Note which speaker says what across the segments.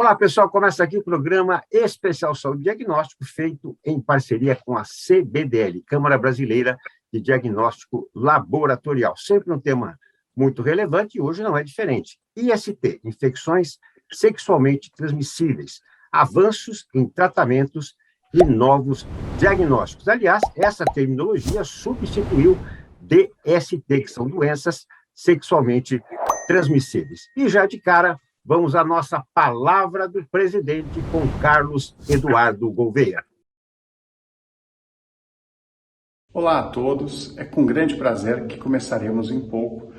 Speaker 1: Olá, pessoal. Começa aqui o programa Especial Saúde Diagnóstico, feito em parceria com a CBDL, Câmara Brasileira de Diagnóstico Laboratorial. Sempre um tema muito relevante e hoje não é diferente. IST, infecções sexualmente transmissíveis, avanços em tratamentos e novos diagnósticos. Aliás, essa terminologia substituiu DST, que são doenças sexualmente transmissíveis. E já de cara, vamos à nossa palavra do presidente com Carlos Eduardo Gouveia.
Speaker 2: Olá a todos, é com grande prazer que começaremos em pouco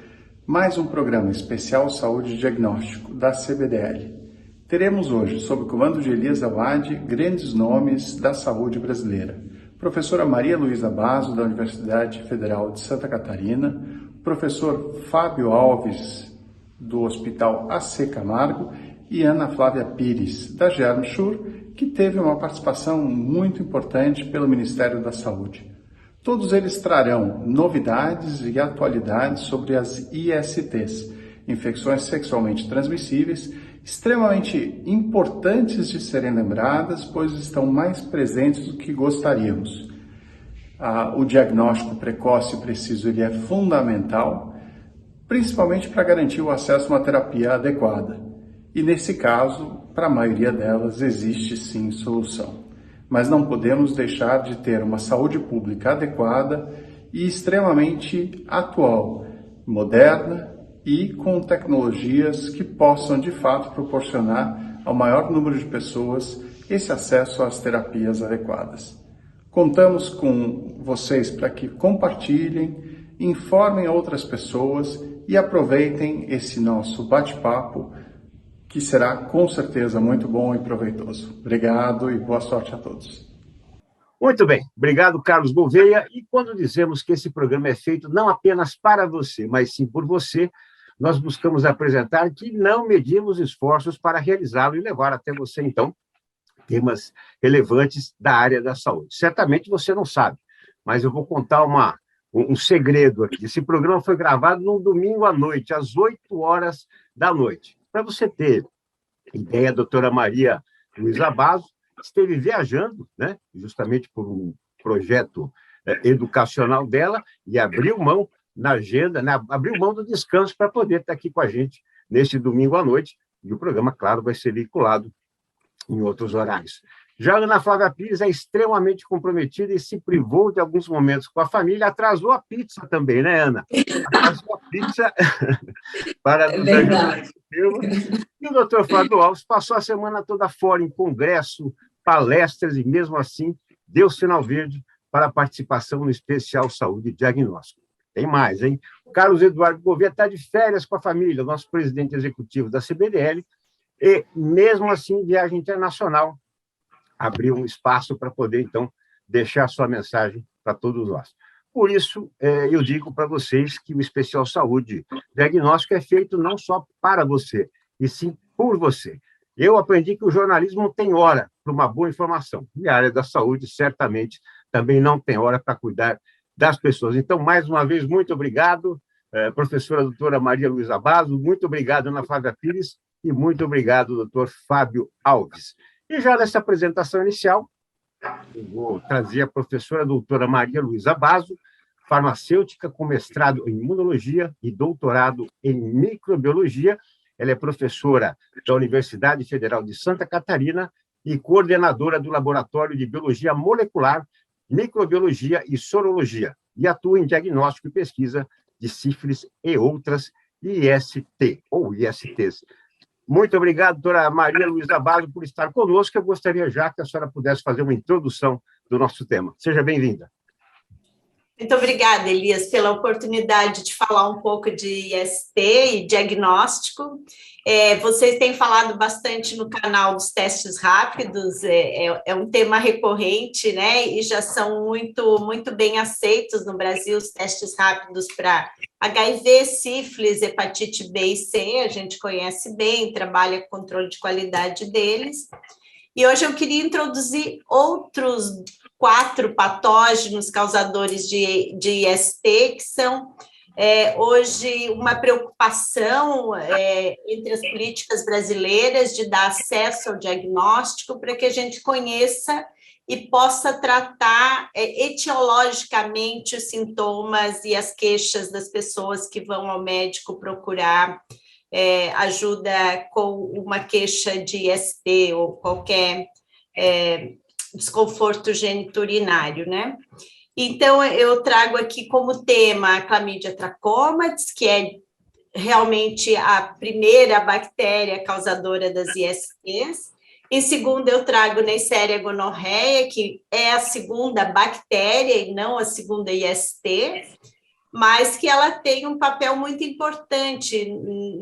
Speaker 2: mais um programa especial Saúde e Diagnóstico da CBDL. Teremos hoje, sob o comando de Elias Awad, grandes nomes da saúde brasileira. Professora Maria Luísa Basso, da Universidade Federal de Santa Catarina, professor Fábio Alves, do Hospital AC Camargo, e Ana Flávia Pires, da Germsur, que teve uma participação muito importante pelo Ministério da Saúde. Todos eles trarão novidades e atualidades sobre as ISTs, infecções sexualmente transmissíveis, extremamente importantes de serem lembradas, pois estão mais presentes do que gostaríamos. O diagnóstico precoce e preciso ele é fundamental, principalmente para garantir o acesso a uma terapia adequada. E nesse caso, para a maioria delas, existe sim solução. Mas não podemos deixar de ter uma saúde pública adequada e extremamente atual, moderna e com tecnologias que possam, de fato, proporcionar ao maior número de pessoas esse acesso às terapias adequadas. Contamos com vocês para que compartilhem, informem outras pessoas e aproveitem esse nosso bate-papo, que será com certeza muito bom e proveitoso. Obrigado e boa sorte a todos.
Speaker 1: Muito bem, obrigado, Carlos Gouveia. E quando dizemos que esse programa é feito não apenas para você, mas sim por você, nós buscamos apresentar que não medimos esforços para realizá-lo e levar até você, então, temas relevantes da área da saúde. Certamente você não sabe, mas eu vou contar um segredo aqui. Esse programa foi gravado num domingo à noite, às 8 horas da noite. Para você ter ideia, a doutora Maria Luísa Basso esteve viajando, né, justamente por um projeto educacional dela, e abriu mão na agenda, né, abriu mão do descanso para poder estar aqui com a gente neste domingo à noite, e o programa, claro, vai ser veiculado em outros horários. Já a Ana Flávia Pires é extremamente comprometida e se privou de alguns momentos com a família, atrasou a pizza também, né, Ana? Atrasou a pizza para nos ajudar nesse tema. E o doutor Fábio Alves passou a semana toda fora, em congresso, palestras, e mesmo assim deu sinal verde para a participação no especial Saúde e Diagnóstico. Tem mais, hein? O Carlos Eduardo Gouveia está de férias com a família, nosso presidente executivo da CBDL, e mesmo assim, viagem internacional, abriu um espaço para poder, então, deixar sua mensagem para todos nós. Por isso, eu digo para vocês que o Especial Saúde Diagnóstico é feito não só para você, e sim por você. Eu aprendi que o jornalismo não tem hora para uma boa informação, e a área da saúde, certamente, também não tem hora para cuidar das pessoas. Então, mais uma vez, muito obrigado, professora doutora Maria Luísa Basso, muito obrigado, Ana Flávia Pires, e muito obrigado, doutor Fábio Alves. E já nessa apresentação inicial, eu vou trazer a professora doutora Maria Luísa Basso, farmacêutica com mestrado em imunologia e doutorado em microbiologia. Ela é professora da Universidade Federal de Santa Catarina e coordenadora do Laboratório de Biologia Molecular, Microbiologia e Sorologia, e atua em diagnóstico e pesquisa de sífilis e outras IST, ou ISTs. Muito obrigado, doutora Maria Luísa Basso, por estar conosco. Eu gostaria já que a senhora pudesse fazer uma introdução do nosso tema. Seja bem-vinda.
Speaker 3: Muito obrigada, Elias, pela oportunidade de falar um pouco de IST e diagnóstico. Vocês têm falado bastante no canal dos testes rápidos, é um tema recorrente, né? E já são muito bem aceitos no Brasil os testes rápidos para HIV, sífilis, hepatite B e C, a gente conhece bem, trabalha com controle de qualidade deles. E hoje eu queria introduzir outros 4 patógenos causadores de IST, que são hoje uma preocupação entre as políticas brasileiras de dar acesso ao diagnóstico para que a gente conheça e possa tratar etiologicamente os sintomas e as queixas das pessoas que vão ao médico procurar ajuda com uma queixa de IST ou qualquer desconforto geniturinário, né? Então, eu trago aqui como tema a Chlamydia trachomatis, que é realmente a primeira bactéria causadora das ISTs. Em segundo, eu trago Neisseria gonorreia, que é a segunda bactéria e não a segunda IST, mas que ela tem um papel muito importante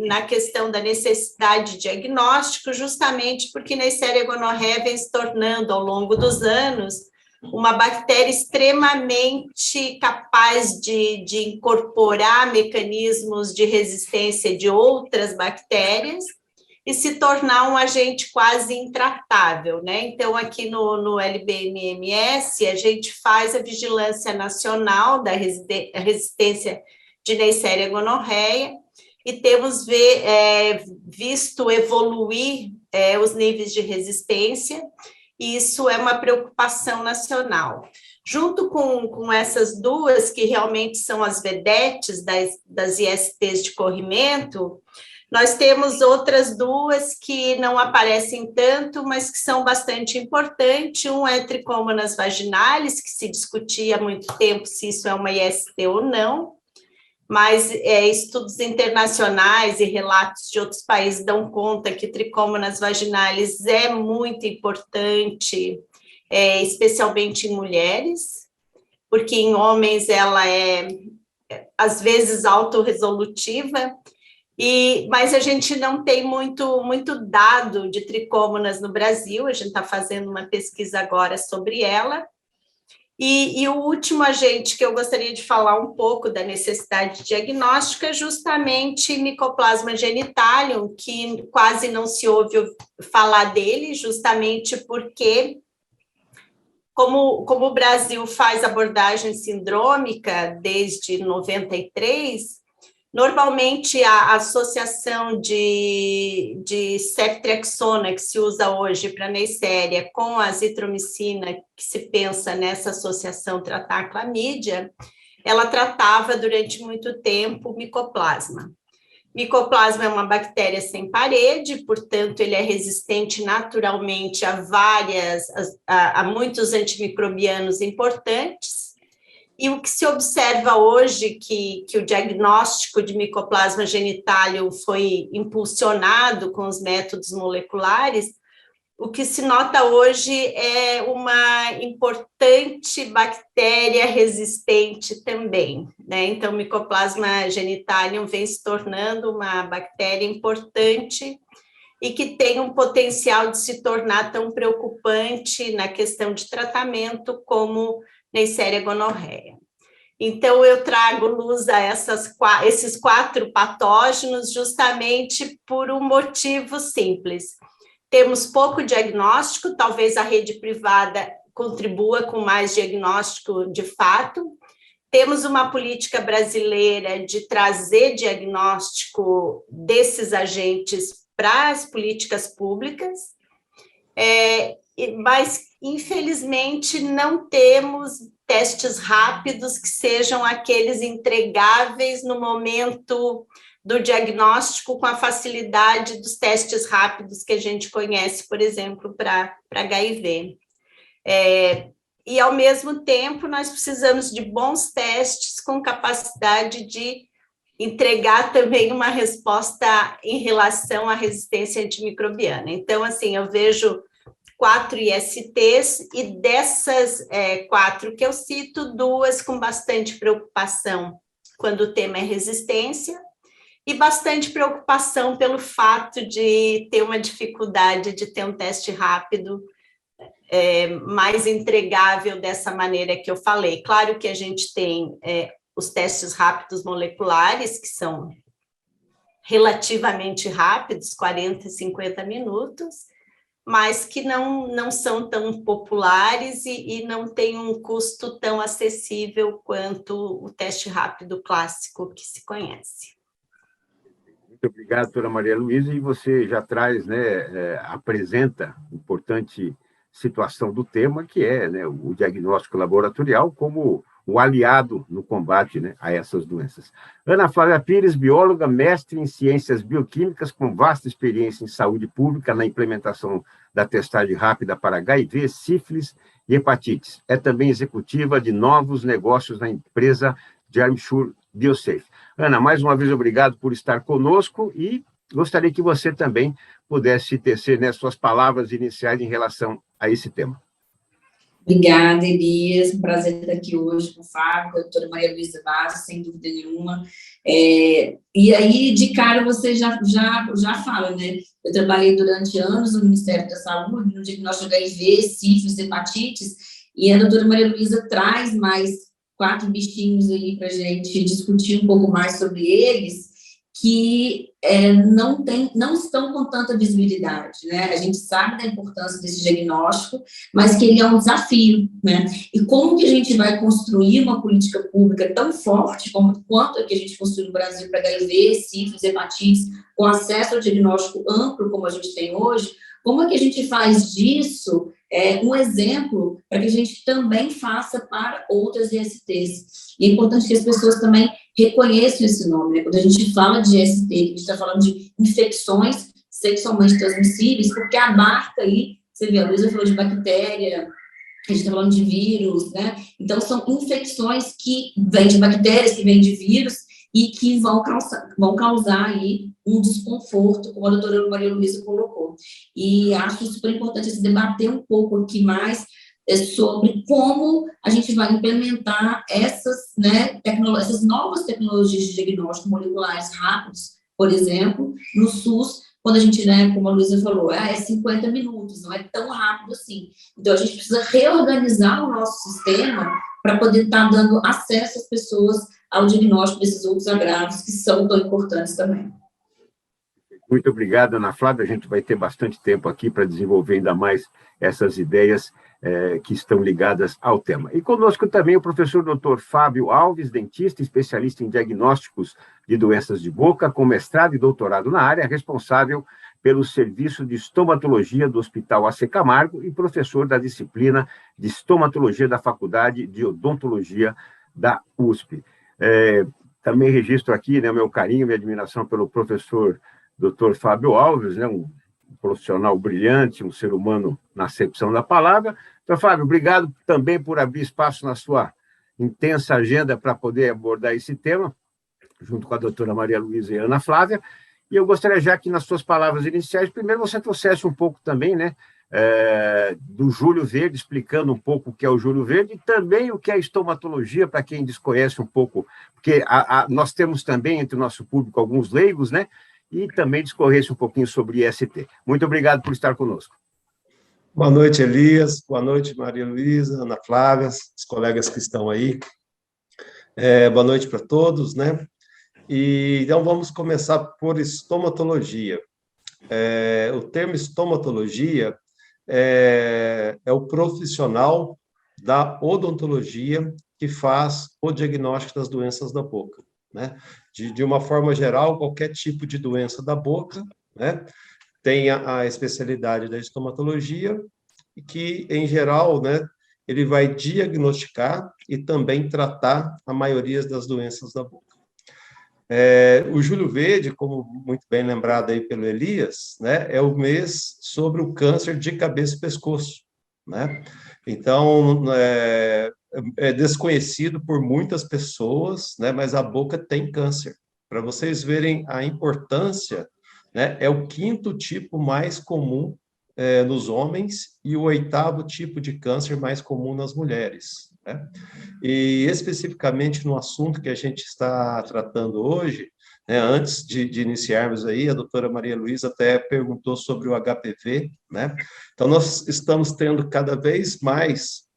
Speaker 3: na questão da necessidade de diagnóstico, justamente porque Neisseria gonorreia vem se tornando, ao longo dos anos, uma bactéria extremamente capaz de incorporar mecanismos de resistência de outras bactérias e se tornar um agente quase intratável, né? Então, aqui no LBMMS, a gente faz a vigilância nacional da resistência de Neisseria gonorreia e temos visto evoluir os níveis de resistência, e isso é uma preocupação nacional. Junto com essas duas, que realmente são as vedetes das ISTs de corrimento, nós temos outras duas que não aparecem tanto, mas que são bastante importantes. Um é Trichomonas vaginalis, que se discutia há muito tempo se isso é uma IST ou não, mas estudos internacionais e relatos de outros países dão conta que Trichomonas vaginalis é muito importante, especialmente em mulheres, porque em homens ela é, às vezes, autorresolutiva, mas a gente não tem muito dado de Trichomonas no Brasil, a gente está fazendo uma pesquisa agora sobre ela. E o último agente que eu gostaria de falar um pouco da necessidade diagnóstica é justamente Mycoplasma genitalium, que quase não se ouve falar dele, justamente porque, como o Brasil faz abordagem sindrômica desde 93, normalmente a associação de ceftriaxona, que se usa hoje para Neisseria, com a azitromicina, que se pensa nessa associação tratar a clamídia, ela tratava durante muito tempo micoplasma. Micoplasma é uma bactéria sem parede, portanto, ele é resistente naturalmente a muitos antimicrobianos importantes. E o que se observa hoje, que o diagnóstico de Mycoplasma genitalium foi impulsionado com os métodos moleculares, o que se nota hoje é uma importante bactéria resistente também, né? Então, Mycoplasma genitalium vem se tornando uma bactéria importante e que tem um potencial de se tornar tão preocupante na questão de tratamento como Neisseria gonorreia. Então, eu trago luz a esses 4 patógenos justamente por um motivo simples. Temos pouco diagnóstico, talvez a rede privada contribua com mais diagnóstico de fato. Temos uma política brasileira de trazer diagnóstico desses agentes para as políticas públicas, mas, infelizmente, não temos testes rápidos que sejam aqueles entregáveis no momento do diagnóstico com a facilidade dos testes rápidos que a gente conhece, por exemplo, para HIV. E, ao mesmo tempo, nós precisamos de bons testes com capacidade de entregar também uma resposta em relação à resistência antimicrobiana. Então, assim, eu vejo 4 ISTs, e dessas 4 que eu cito, 2 com bastante preocupação quando o tema é resistência, e bastante preocupação pelo fato de ter uma dificuldade de ter um teste rápido mais entregável dessa maneira que eu falei. Claro que a gente tem os testes rápidos moleculares, que são relativamente rápidos, 40, 50 minutos, mas que não são tão populares e não têm um custo tão acessível quanto o teste rápido clássico que se conhece.
Speaker 1: Muito obrigado, doutora Maria Luísa, e você já traz, né, apresenta a importante situação do tema, que é, né, o diagnóstico laboratorial como o aliado no combate, né, a essas doenças. Ana Flávia Pires, bióloga, mestre em ciências bioquímicas, com vasta experiência em saúde pública na implementação da testagem rápida para HIV, sífilis e hepatites. É também executiva de novos negócios na empresa Germsure Biosafe. Ana, mais uma vez, obrigado por estar conosco e gostaria que você também pudesse tecer, né, suas palavras iniciais em relação a esse tema.
Speaker 4: Obrigada, Elias. Um prazer estar aqui hoje com o Fábio, com a doutora Maria Luísa Vaz, sem dúvida nenhuma. E aí, de cara, você já fala, né? Eu trabalhei durante anos no Ministério da Saúde, no diagnóstico de HIV, sífilis, hepatites, e a doutora Maria Luísa traz mais 4 bichinhos aí para a gente discutir um pouco mais sobre eles, que não estão com tanta visibilidade, né? A gente sabe da importância desse diagnóstico, mas que ele é um desafio, né? E como que a gente vai construir uma política pública tão forte quanto a que a gente construiu no Brasil para HIV, sífilis, hepatites, com acesso ao diagnóstico amplo como a gente tem hoje, como é que a gente faz disso um exemplo para que a gente também faça para outras ISTs? E é importante que as pessoas também reconheçam esse nome, né? Quando a gente fala de IST, a gente está falando de infecções sexualmente transmissíveis, porque abarca aí, você vê, a Luísa falou de bactéria, a gente está falando de vírus, né? Então, são infecções que vêm de bactérias, que vêm de vírus, e que vão causar aí um desconforto, como a doutora Maria Luísa colocou. E acho super importante se debater um pouco aqui mais sobre como a gente vai implementar essas novas tecnologias de diagnóstico moleculares rápidos, por exemplo, no SUS, quando a gente, né, como a Luísa falou, é 50 minutos, não é tão rápido assim. Então, a gente precisa reorganizar o nosso sistema para poder estar dando acesso às pessoas ao diagnóstico desses outros agravos que são tão importantes também.
Speaker 1: Muito obrigado, Ana Flávia. A gente vai ter bastante tempo aqui para desenvolver ainda mais essas ideias que estão ligadas ao tema. E conosco também o professor Dr. Fábio Alves, dentista, especialista em diagnósticos de doenças de boca, com mestrado e doutorado na área, responsável pelo serviço de estomatologia do Hospital AC Camargo e professor da disciplina de estomatologia da Faculdade de Odontologia da USP. Também registro aqui, né, o meu carinho, minha admiração pelo professor Dr. Fábio Alves, né, um profissional brilhante, um ser humano na acepção da palavra. Então, Fábio, obrigado também por abrir espaço na sua intensa agenda para poder abordar esse tema, junto com a doutora Maria Luísa e a Ana Flávia. E eu gostaria já que, nas suas palavras iniciais, primeiro você trouxesse um pouco também, né, do Júlio Verde, explicando um pouco o que é o Júlio Verde e também o que é estomatologia, para quem desconhece um pouco, porque nós temos também entre o nosso público alguns leigos, né, e também discorresse um pouquinho sobre IST. Muito obrigado por estar conosco.
Speaker 5: Boa noite, Elias. Boa noite, Maria Luísa, Ana Flávia, os colegas que estão aí. Boa noite para todos, né? E, então, vamos começar por estomatologia. O termo estomatologia é o profissional da odontologia que faz o diagnóstico das doenças da boca, né? De uma forma geral, qualquer tipo de doença da boca, né, tem a especialidade da estomatologia, que, em geral, né, ele vai diagnosticar e também tratar a maioria das doenças da boca. O Júlio Verde, como muito bem lembrado aí pelo Elias, né, é o mês sobre o câncer de cabeça e pescoço, né? Então, é desconhecido por muitas pessoas, né, mas a boca tem câncer. Para vocês verem a importância, né, é o 5º tipo mais comum nos homens e o 8º tipo de câncer mais comum nas mulheres, né? E especificamente no assunto que a gente está tratando hoje, né, antes de iniciarmos aí, a doutora Maria Luísa até perguntou sobre o HPV, né? Então, nós estamos tendo cada vez mais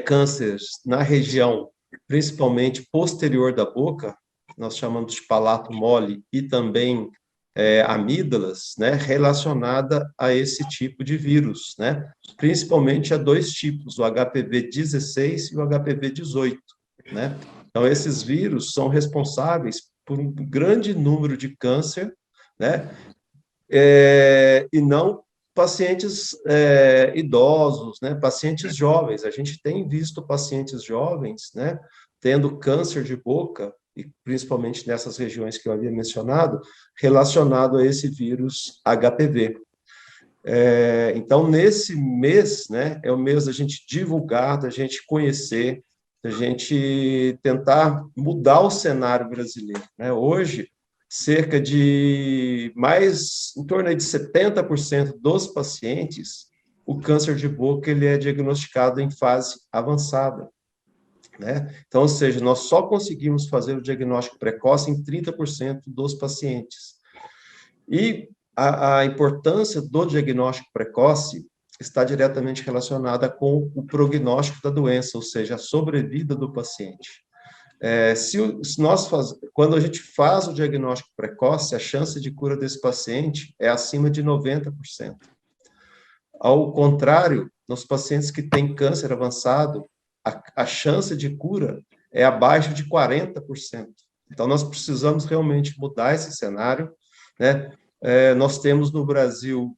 Speaker 5: cânceres na região, principalmente posterior da boca, nós chamamos de palato mole, e também amígdalas, né, relacionada a esse tipo de vírus, né, principalmente a dois tipos, o HPV-16 e o HPV-18, né. Então, esses vírus são responsáveis por um grande número de câncer, né, e não pacientes idosos, né, pacientes jovens. A gente tem visto pacientes jovens, né, tendo câncer de boca, e principalmente nessas regiões que eu havia mencionado, relacionado a esse vírus HPV. Então, nesse mês, né, é o mês da gente divulgar, da gente conhecer, da gente tentar mudar o cenário brasileiro, né? Hoje, cerca de em torno de 70% dos pacientes, o câncer de boca ele é diagnosticado em fase avançada, né? Então, ou seja, nós só conseguimos fazer o diagnóstico precoce em 30% dos pacientes. E a importância do diagnóstico precoce está diretamente relacionada com o prognóstico da doença, ou seja, a sobrevida do paciente. Quando a gente faz o diagnóstico precoce, a chance de cura desse paciente é acima de 90%. Ao contrário, nos pacientes que têm câncer avançado, a chance de cura é abaixo de 40%. Então, nós precisamos realmente mudar esse cenário, né? Nós temos no Brasil,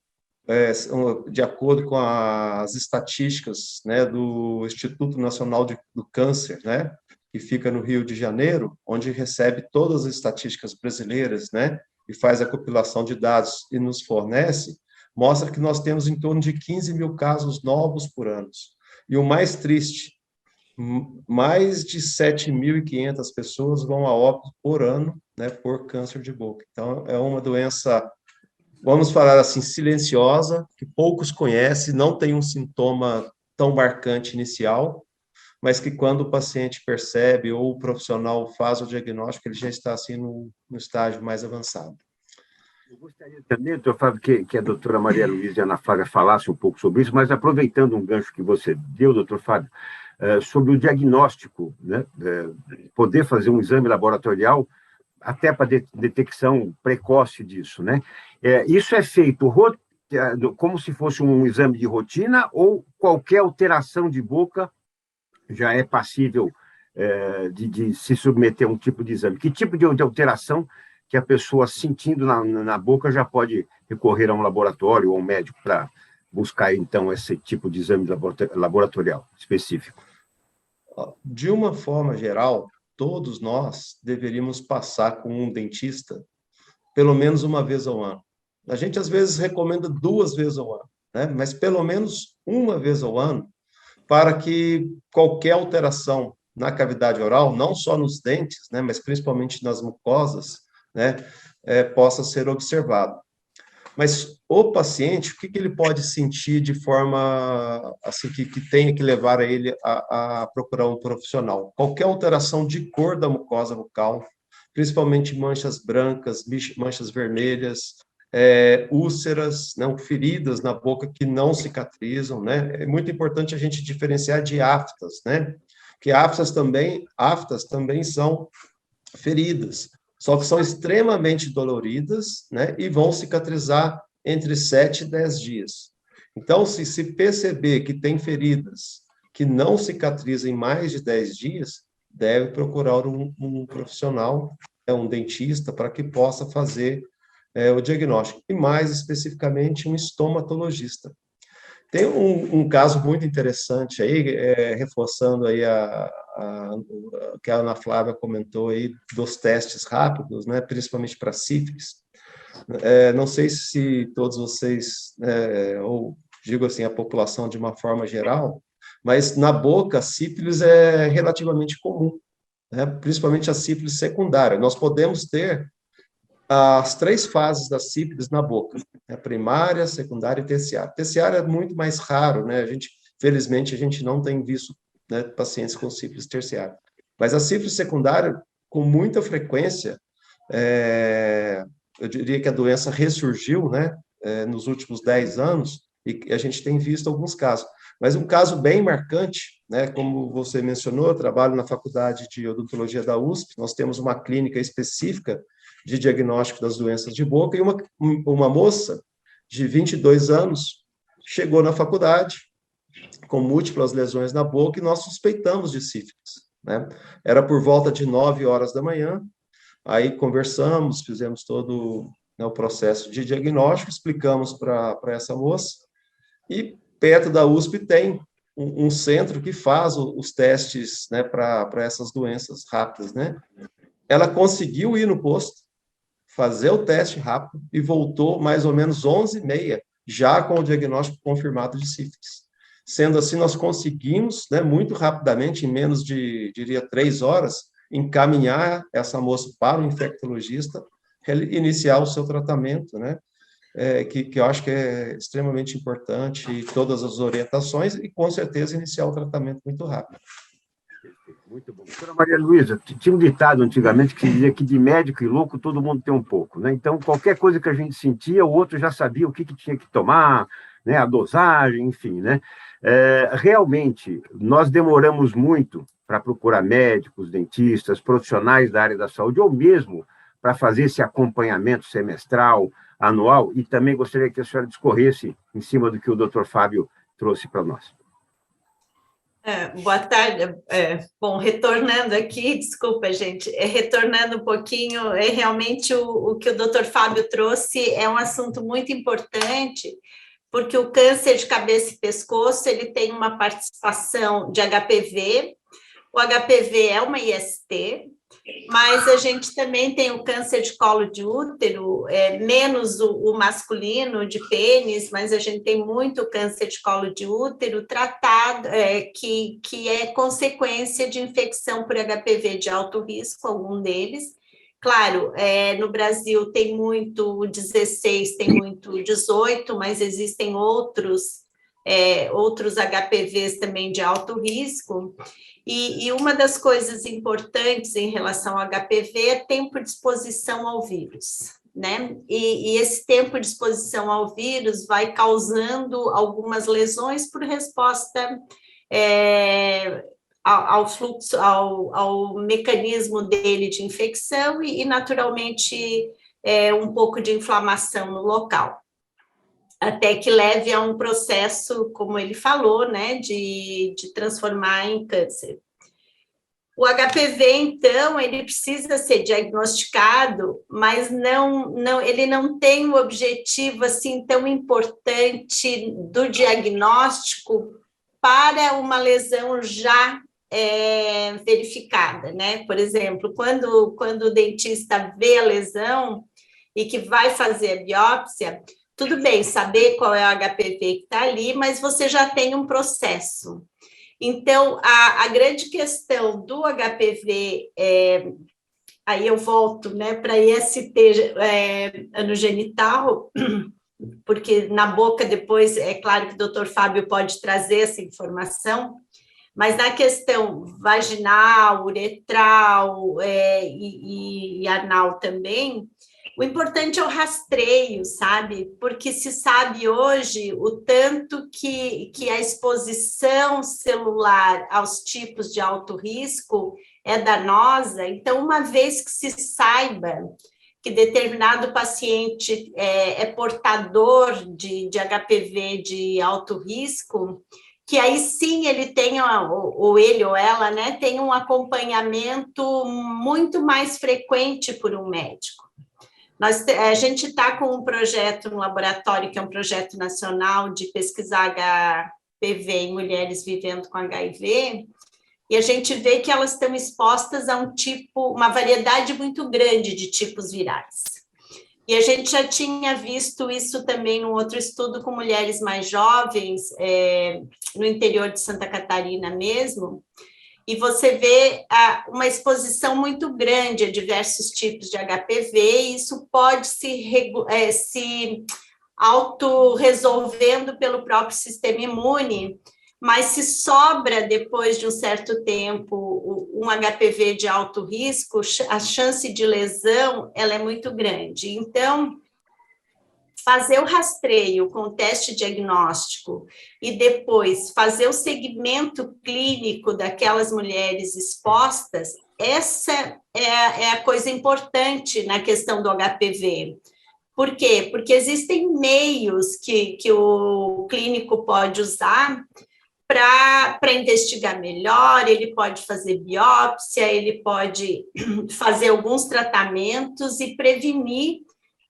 Speaker 5: de acordo com as estatísticas, né, do Instituto Nacional do Câncer, né, que fica no Rio de Janeiro, onde recebe todas as estatísticas brasileiras, né, e faz a compilação de dados e nos fornece, mostra que nós temos em torno de 15 mil casos novos por ano. E o mais triste, mais de 7.500 pessoas vão a óbito por ano, né, por câncer de boca. Então, é uma doença, vamos falar assim, silenciosa, que poucos conhecem, não tem um sintoma tão marcante inicial, mas que quando o paciente percebe ou o profissional faz o diagnóstico, ele já está assim no estágio mais avançado.
Speaker 1: Eu gostaria também, doutor Fábio, que a doutora Maria Luísa e a Ana Flávia falassem um pouco sobre isso, mas aproveitando um gancho que você deu, doutor Fábio, sobre o diagnóstico, né, poder fazer um exame laboratorial até para detecção precoce disso, né? Isso é feito como se fosse um exame de rotina ou qualquer alteração de boca já é passível de se submeter a um tipo de exame? Que tipo de alteração que a pessoa sentindo na boca já pode recorrer a um laboratório ou a um médico para buscar, então, esse tipo de exame laboratorial específico?
Speaker 5: De uma forma geral, todos nós deveríamos passar com um dentista pelo menos uma vez ao ano. A gente, às vezes, recomenda 2 vezes ao ano, né? Mas pelo menos uma vez ao ano, para que qualquer alteração na cavidade oral, não só nos dentes, né, mas principalmente nas mucosas, né, possa ser observado. Mas o paciente, o que ele pode sentir de forma assim que tenha que levar a ele a procurar um profissional? Qualquer alteração de cor da mucosa bucal, principalmente manchas brancas, manchas vermelhas, úlceras, né, feridas na boca que não cicatrizam, né? É muito importante a gente diferenciar de aftas, né? Que aftas também são feridas, só que são extremamente doloridas, né, e vão cicatrizar entre 7 e 10 dias. Então, se perceber que tem feridas que não cicatrizam em mais de 10 dias, deve procurar um profissional, um dentista, para que possa fazer o diagnóstico, e mais especificamente um estomatologista. Tem um caso muito interessante aí, reforçando aí que a Ana Flávia comentou aí dos testes rápidos, né, principalmente para sífilis. Não sei se todos vocês, ou digo assim, a população de uma forma geral, mas na boca a sífilis é relativamente comum, né, principalmente a sífilis secundária. Nós podemos ter as 3 fases da sífilis na boca, né? Primária, secundária e terciária. Terciária é muito mais raro, né? Felizmente, a gente não tem visto, né, pacientes com sífilis terciária. Mas a sífilis secundária, com muita frequência, eu diria que a doença ressurgiu, né, nos últimos 10 anos, e a gente tem visto alguns casos. Mas um caso bem marcante, né, como você mencionou, eu trabalho na Faculdade de Odontologia da USP, nós temos uma clínica específica de diagnóstico das doenças de boca, e uma moça de 22 anos chegou na faculdade com múltiplas lesões na boca e nós suspeitamos de sífilis, né? Era por volta de 9 horas da manhã, aí conversamos, fizemos todo, né, o processo de diagnóstico, explicamos para essa moça, e perto da USP tem um centro que faz os testes, né, para essas doenças rápidas, né? Ela conseguiu ir no posto, fazer o teste rápido e voltou mais ou menos 11h30, já com o diagnóstico confirmado de sífilis. Sendo assim, nós conseguimos, né, muito rapidamente, em menos de, diria, 3 horas, encaminhar essa moça para o infectologista, iniciar o seu tratamento, né, que eu acho que é extremamente importante, todas as orientações, e com certeza iniciar o tratamento muito rápido.
Speaker 1: Muito bom. Doutora Maria Luísa, tinha um ditado antigamente que dizia que de médico e louco todo mundo tem um pouco, né? Então, qualquer coisa que a gente sentia, o outro já sabia o que tinha que tomar, né? A dosagem, enfim, né? Realmente, nós demoramos muito para procurar médicos, dentistas, profissionais da área da saúde, ou mesmo para fazer esse acompanhamento semestral, anual, e também gostaria que a senhora discorresse em cima do que o doutor Fábio trouxe para nós.
Speaker 3: Boa tarde. Bom, retornando aqui, desculpa, gente, retornando um pouquinho, realmente o que o doutor Fábio trouxe é um assunto muito importante, porque o câncer de cabeça e pescoço, ele tem uma participação de HPV, o HPV é uma IST, mas a gente também tem o câncer de colo de útero, menos o masculino, de pênis, mas a gente tem muito câncer de colo de útero tratado, que é consequência de infecção por HPV de alto risco, algum deles. Claro, no Brasil tem muito 16, tem muito 18, mas existem outros HPVs também de alto risco. E uma das coisas importantes em relação ao HPV é tempo de exposição ao vírus, né? E esse tempo de exposição ao vírus vai causando algumas lesões por resposta ao fluxo, ao mecanismo dele de infecção e naturalmente, um pouco de inflamação no local, até que leve a um processo, como ele falou, né, de transformar em câncer. O HPV, então, ele precisa ser diagnosticado, mas ele não tem o objetivo assim tão importante do diagnóstico para uma lesão já verificada, né? Por exemplo, quando o dentista vê a lesão e que vai fazer a biópsia, tudo bem saber qual é o HPV que está ali, mas você já tem um processo. Então, a grande questão do HPV, aí eu volto, né, para IST anogenital, porque na boca depois, é claro que o doutor Fábio pode trazer essa informação, mas na questão vaginal, uretral e anal também, o importante é o rastreio, sabe? Porque se sabe hoje o tanto que a exposição celular aos tipos de alto risco é danosa. Então, uma vez que se saiba que determinado paciente é portador de HPV de alto risco, que aí sim ele tenha, ou ele ou ela, né, tem um acompanhamento muito mais frequente por um médico. A gente está com um projeto no laboratório, que é um projeto nacional de pesquisar HPV em mulheres vivendo com HIV, e a gente vê que elas estão expostas a uma variedade muito grande de tipos virais. E a gente já tinha visto isso também num outro estudo com mulheres mais jovens, no interior de Santa Catarina mesmo, e você vê uma exposição muito grande a diversos tipos de HPV, e isso pode se autorresolvendo pelo próprio sistema imune, mas se sobra depois de um certo tempo um HPV de alto risco, a chance de lesão ela é muito grande. Então, fazer o rastreio com o teste diagnóstico e depois fazer o segmento clínico daquelas mulheres expostas, essa é a coisa importante na questão do HPV. Por quê? Porque existem meios que o clínico pode usar para investigar melhor, ele pode fazer biópsia, ele pode fazer alguns tratamentos e prevenir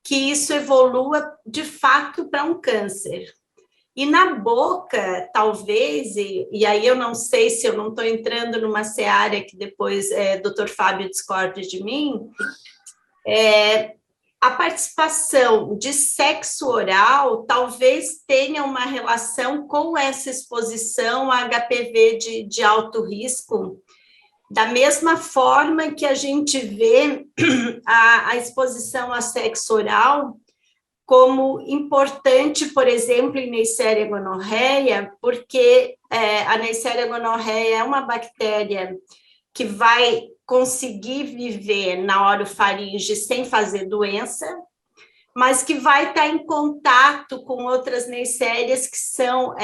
Speaker 3: que isso evolua de fato para um câncer. E na boca, talvez, e aí eu não sei se eu não estou entrando numa seara que depois Dr. Fábio discorde de mim, a participação de sexo oral talvez tenha uma relação com essa exposição a HPV de alto risco, da mesma forma que a gente vê a exposição a sexo oral como importante, por exemplo, em Neisseria gonorreia, porque a Neisseria gonorreia é uma bactéria que vai conseguir viver na orofaringe sem fazer doença, mas que vai estar em contato com outras neisserias que são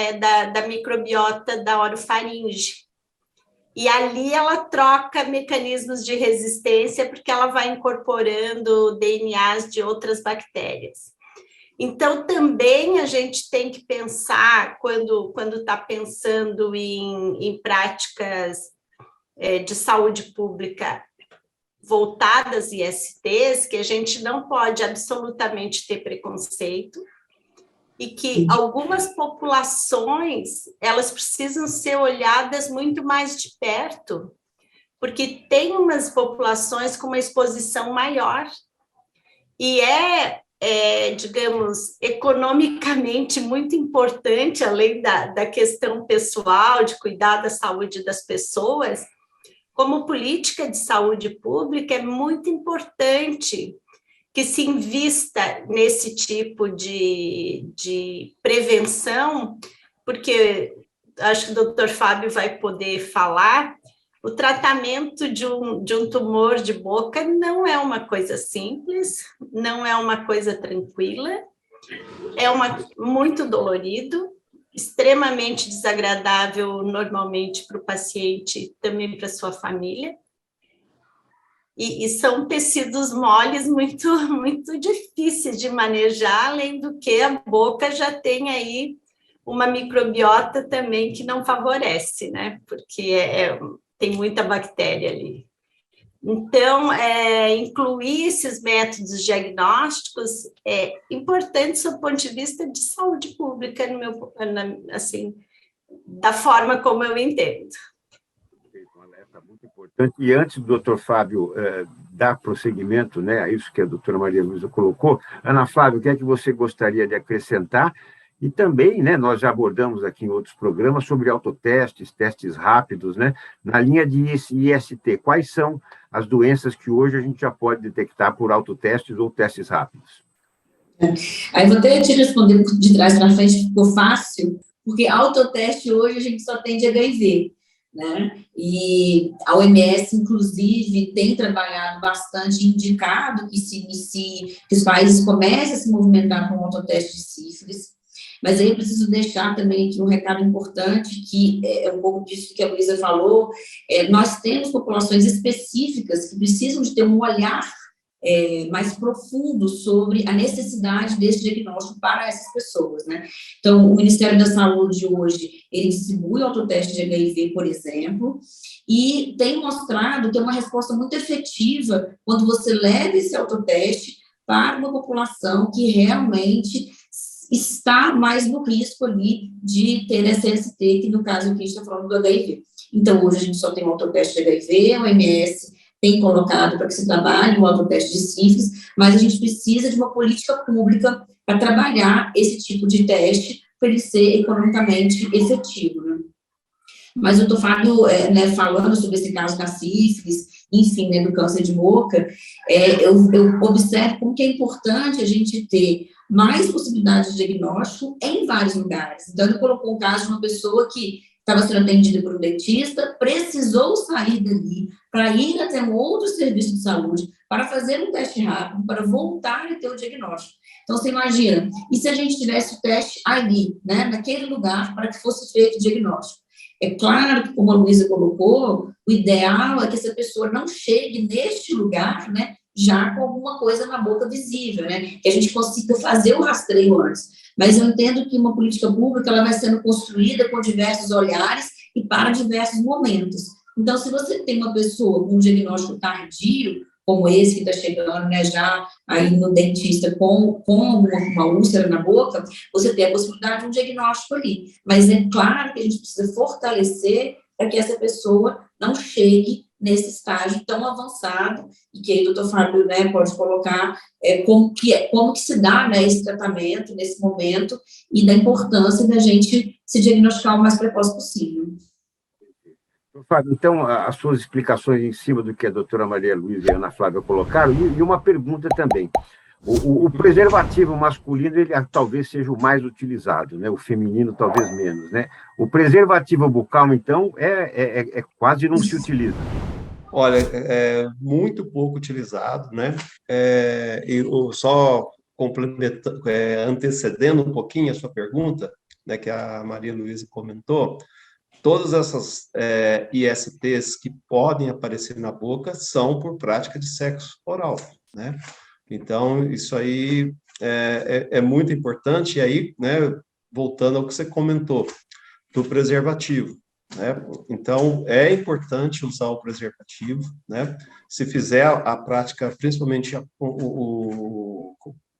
Speaker 3: da microbiota da orofaringe. E ali ela troca mecanismos de resistência, porque ela vai incorporando DNAs de outras bactérias. Então, também a gente tem que pensar, quando está pensando em práticas de saúde pública voltadas ISTs, que a gente não pode absolutamente ter preconceito e que algumas populações, elas precisam ser olhadas muito mais de perto, porque tem umas populações com uma exposição maior e digamos, economicamente muito importante, além da questão pessoal, de cuidar da saúde das pessoas, como política de saúde pública, é muito importante que se invista nesse tipo de prevenção, porque acho que o doutor Fábio vai poder falar, o tratamento de um tumor de boca não é uma coisa simples, não é uma coisa tranquila, muito dolorido, extremamente desagradável normalmente para o paciente, também para a sua família. E são tecidos moles muito, muito difíceis de manejar, além do que a boca já tem aí uma microbiota também que não favorece, né? Porque tem muita bactéria ali. Então, incluir esses métodos diagnósticos é importante do ponto de vista de saúde pública, assim, da forma como eu entendo.
Speaker 1: Um alerta muito importante. E antes do doutor Fábio dar prosseguimento, né, a isso que a doutora Maria Luísa colocou, Ana Flávia, o que é que você gostaria de acrescentar? E também, né, nós já abordamos aqui em outros programas sobre autotestes, testes rápidos, né, na linha de IST. Quais são as doenças que hoje a gente já pode detectar por autotestes ou testes rápidos?
Speaker 4: Aí vou até te responder de trás para frente, ficou fácil, porque autoteste hoje a gente só tem de HIV, né? E a OMS, inclusive, tem trabalhado bastante, indicado que se inicie, que os países comecem a se movimentar com o autoteste de sífilis. Mas aí eu preciso deixar também aqui um recado importante, que é um pouco disso que a Luísa falou. Nós temos populações específicas que precisam de ter um olhar mais profundo sobre a necessidade desse diagnóstico para essas pessoas, né? Então, o Ministério da Saúde hoje, ele distribui o autoteste de HIV, por exemplo, e tem mostrado que é uma resposta muito efetiva quando você leva esse autoteste para uma população que realmente está mais no risco ali de ter essa ST, que no caso aqui a gente está falando do HIV. Então, hoje a gente só tem o autoteste de HIV, a OMS tem colocado para que se trabalhe o autoteste de sífilis, mas a gente precisa de uma política pública para trabalhar esse tipo de teste para ele ser economicamente efetivo, né? Mas o doutor Fábio, falando sobre esse caso da sífilis, enfim, né, do câncer de boca, eu observo como que é importante a gente ter mais possibilidades de diagnóstico em vários lugares. Então, ele colocou um caso de uma pessoa que estava sendo atendida por um dentista, precisou sair dali para ir até um outro serviço de saúde, para fazer um teste rápido, para voltar a ter o diagnóstico. Então, você imagina, e se a gente tivesse o teste ali, né, naquele lugar, para que fosse feito o diagnóstico? É claro que, como a Luísa colocou, o ideal é que essa pessoa não chegue neste lugar, né, já com alguma coisa na boca visível, né, que a gente consiga fazer o rastreio antes. Mas eu entendo que uma política pública ela vai sendo construída com diversos olhares e para diversos momentos. Então, se você tem uma pessoa com um diagnóstico tardio, como esse que está chegando, né, já aí no dentista com uma úlcera na boca, você tem a possibilidade de um diagnóstico ali. Mas é claro que a gente precisa fortalecer para que essa pessoa não chegue nesse estágio tão avançado, e que aí o doutor Fábio, né, pode colocar como que se dá, né, esse tratamento nesse momento, e da importância da gente se diagnosticar o mais precoce possível.
Speaker 1: Fábio, então, as suas explicações em cima do que a doutora Maria Luísa e a Ana Flávia colocaram, e uma pergunta também. O preservativo masculino, ele talvez seja o mais utilizado, né? O feminino talvez menos, né? O preservativo bucal, então, quase não se utiliza.
Speaker 5: Olha, é muito pouco utilizado, né? Eu só complementando, antecedendo um pouquinho a sua pergunta, né, que a Maria Luísa comentou, todas essas ISTs que podem aparecer na boca são por prática de sexo oral, né? Então, isso aí é muito importante. E aí, né, voltando ao que você comentou, do preservativo, né? Então, é importante usar o preservativo, né? Se fizer a prática, principalmente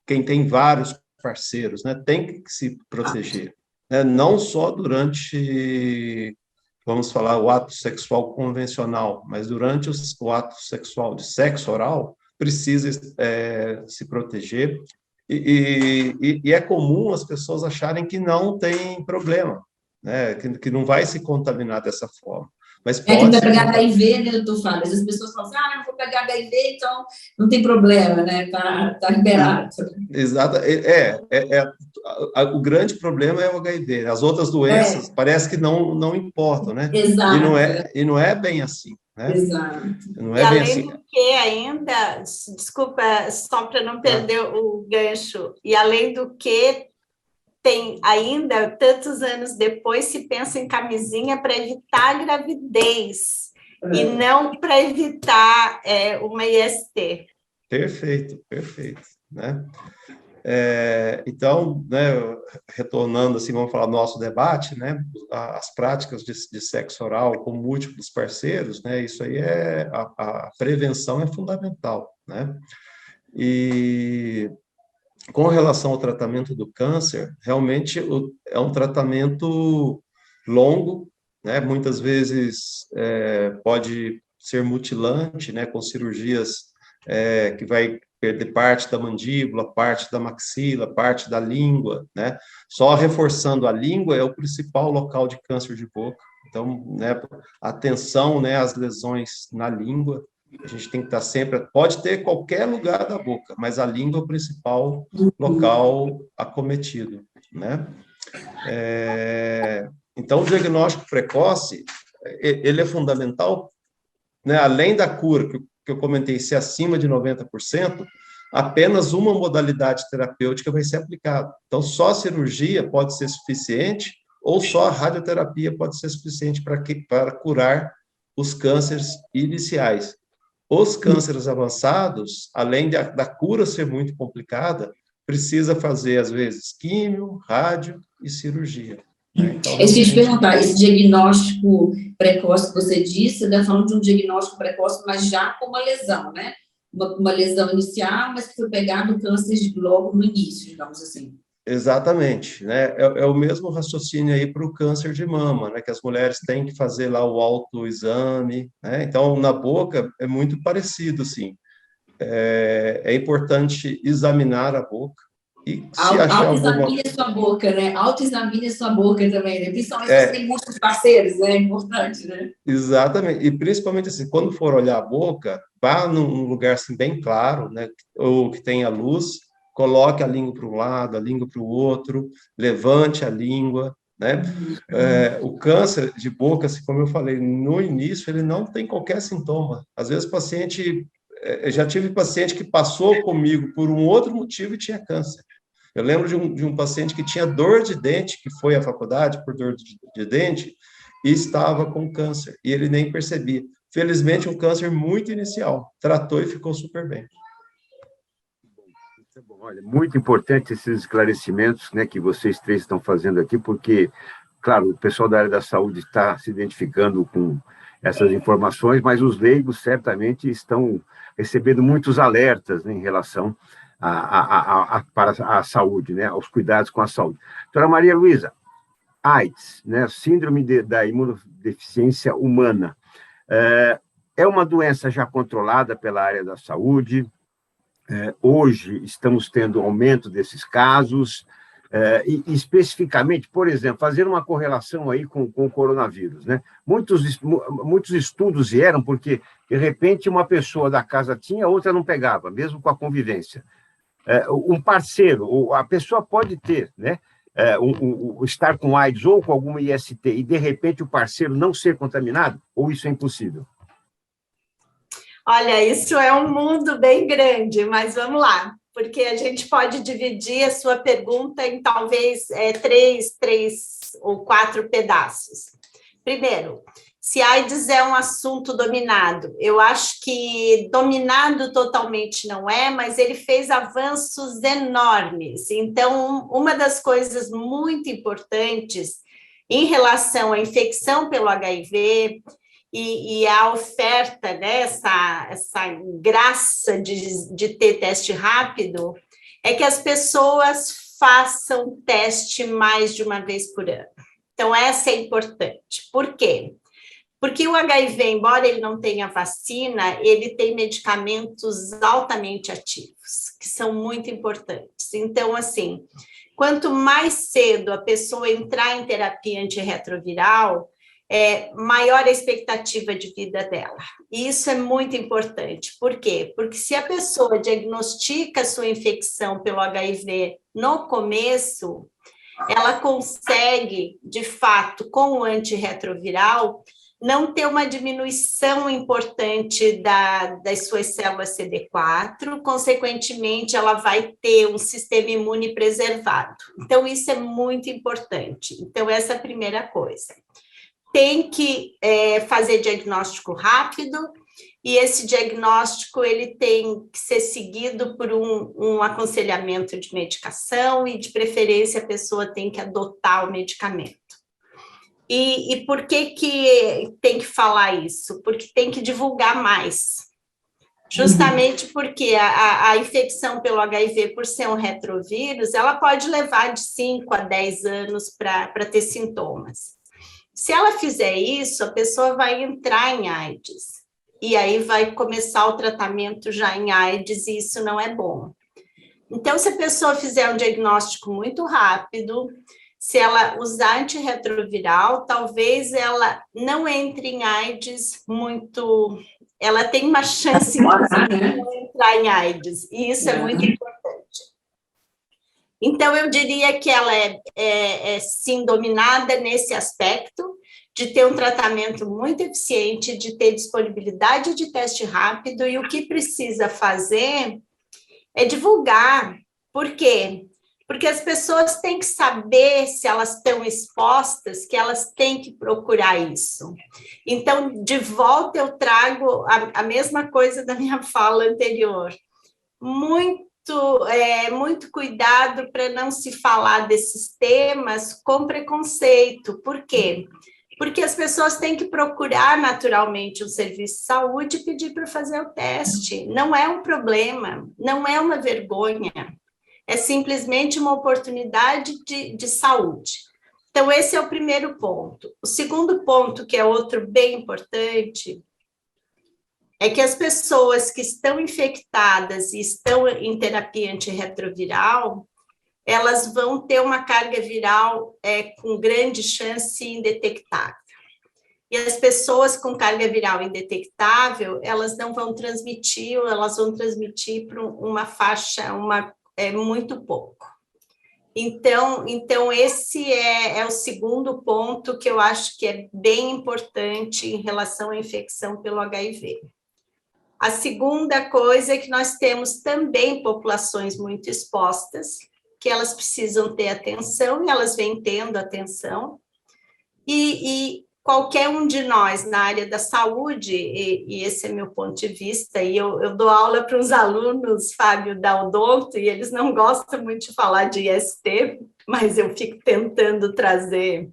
Speaker 5: quem tem vários parceiros, né, tem que se proteger, né? Não só durante, vamos falar, o ato sexual convencional, mas durante o ato sexual de sexo oral, precisa se proteger. E é comum as pessoas acharem que não tem problema, né? Que não vai se contaminar dessa forma. Mas pode
Speaker 4: que não vai pegar HIV, né, doutor Fábio? As pessoas falam assim, não vou pegar HIV, então não tem problema, né? Tá liberado.
Speaker 5: Exato. O grande problema é o HIV. As outras doenças parece que não importam, né?
Speaker 4: Exato.
Speaker 5: E não é bem assim, né?
Speaker 4: Exato.
Speaker 5: Não é bem assim.
Speaker 3: Do que ainda, desculpa, só para não perder o gancho, e além do que tem ainda, tantos anos depois, se pensa em camisinha para evitar a gravidez e não para evitar uma IST.
Speaker 5: Perfeito, né? Então, né, retornando assim, vamos falar do nosso debate, né? As práticas de sexo oral com múltiplos parceiros, né? Isso aí a prevenção é fundamental, né? E com relação ao tratamento do câncer, realmente é um tratamento longo, né? Muitas vezes pode ser mutilante, né? Com cirurgias que vai perder parte da mandíbula, parte da maxila, parte da língua, né? Só reforçando, a língua é o principal local de câncer de boca. Então, né, atenção, né, às lesões na língua. A gente tem que estar sempre... Pode ter qualquer lugar da boca, mas a língua é o principal local acometido, né? Então, o diagnóstico precoce, ele é fundamental, né? Além da cura, que eu comentei, ser acima de 90%, apenas uma modalidade terapêutica vai ser aplicada. Então, só a cirurgia pode ser suficiente, ou só a radioterapia pode ser suficiente para curar os cânceres iniciais. Os cânceres avançados, além da cura ser muito complicada, precisa fazer, às vezes, químio, rádio e cirurgia. Então,
Speaker 4: eu queria te perguntar, esse diagnóstico precoce que você disse, você está falando de um diagnóstico precoce, mas já com uma lesão, né? Uma lesão inicial, mas que foi pegado o câncer logo no início, digamos assim.
Speaker 5: Exatamente, né? É o mesmo raciocínio aí para o câncer de mama, né? Que as mulheres têm que fazer lá o autoexame, né? Então, na boca é muito parecido, assim. É importante examinar a boca e se achar
Speaker 4: autoexamine a sua boca, né? Autoexamine a sua boca também, né? Principalmente se você tem muitos parceiros, né? É importante, né?
Speaker 5: Exatamente, e principalmente assim, quando for olhar a boca, vá num lugar assim bem claro, né? Ou que tenha luz, coloque a língua para um lado, a língua para o outro, levante a língua, né? O câncer de boca, assim, como eu falei no início, ele não tem qualquer sintoma. Às vezes o paciente, já tive paciente que passou comigo por um outro motivo e tinha câncer. Eu lembro de um paciente que tinha dor de dente, que foi à faculdade por dor de dente, e estava com câncer, e ele nem percebia. Felizmente, um câncer muito inicial. Tratou e ficou super bem.
Speaker 1: Olha, muito importante esses esclarecimentos, né, que vocês três estão fazendo aqui, porque, claro, o pessoal da área da saúde está se identificando com essas informações, mas os leigos certamente estão recebendo muitos alertas, né, em relação para a saúde, né, aos cuidados com a saúde. Doutora Maria Luísa, AIDS, né, síndrome da imunodeficiência humana, é uma doença já controlada pela área da saúde. Hoje estamos tendo aumento desses casos, e especificamente, por exemplo, fazer uma correlação aí com o coronavírus, né? Muitos estudos vieram porque, de repente, uma pessoa da casa tinha, outra não pegava, mesmo com a convivência. Um parceiro, a pessoa pode ter, né, estar com AIDS ou com alguma IST e, de repente, o parceiro não ser contaminado, ou isso é impossível?
Speaker 3: Olha, isso é um mundo bem grande, mas vamos lá, porque a gente pode dividir a sua pergunta em talvez três ou quatro pedaços. Primeiro, se AIDS é um assunto dominado, eu acho que dominado totalmente não é, mas ele fez avanços enormes. Então, uma das coisas muito importantes em relação à infecção pelo HIV e a oferta, né, essa graça de ter teste rápido, é que as pessoas façam teste mais de uma vez por ano. Então, essa é importante. Por quê? Porque o HIV, embora ele não tenha vacina, ele tem medicamentos altamente ativos, que são muito importantes. Então, assim, quanto mais cedo a pessoa entrar em terapia antirretroviral, maior a expectativa de vida dela. E isso é muito importante. Por quê? Porque se a pessoa diagnostica sua infecção pelo HIV no começo, ela consegue, de fato, com o antirretroviral, não ter uma diminuição importante das suas células CD4, consequentemente, ela vai ter um sistema imune preservado. Então, isso é muito importante. Então, essa é a primeira coisa. Tem que fazer diagnóstico rápido, e esse diagnóstico ele tem que ser seguido por um aconselhamento de medicação, e, de preferência, a pessoa tem que adotar o medicamento. E por que tem que falar isso? Porque tem que divulgar mais. Justamente porque a infecção pelo HIV, por ser um retrovírus, ela pode levar de 5 a 10 anos para ter sintomas. Se ela fizer isso, a pessoa vai entrar em AIDS, e aí vai começar o tratamento já em AIDS, e isso não é bom. Então, se a pessoa fizer um diagnóstico muito rápido, se ela usar antirretroviral, talvez ela não entre em AIDS muito... Ela tem uma chance de não entrar em AIDS, e isso é muito importante. Então, eu diria que ela é sim dominada nesse aspecto, de ter um tratamento muito eficiente, de ter disponibilidade de teste rápido, e o que precisa fazer é divulgar. Por quê? Porque as pessoas têm que saber, se elas estão expostas, que elas têm que procurar isso. Então, de volta, eu trago a mesma coisa da minha fala anterior. Muito cuidado para não se falar desses temas com preconceito. Por quê? Porque as pessoas têm que procurar naturalmente um serviço de saúde e pedir para fazer o teste. Não é um problema, não é uma vergonha, é simplesmente uma oportunidade de saúde. Então, esse é o primeiro ponto. O segundo ponto, que é outro bem importante, é que as pessoas que estão infectadas e estão em terapia antirretroviral, elas vão ter uma carga viral com grande chance indetectável. E as pessoas com carga viral indetectável, elas não vão transmitir, ou elas vão transmitir para uma faixa, muito pouco. Então esse é o segundo ponto que eu acho que é bem importante em relação à infecção pelo HIV. A segunda coisa é que nós temos também populações muito expostas, que elas precisam ter atenção, e elas vêm tendo atenção, e qualquer um de nós na área da saúde, e esse é meu ponto de vista, e eu dou aula para uns alunos, Fábio, da Odonto, e eles não gostam muito de falar de IST, mas eu fico tentando trazer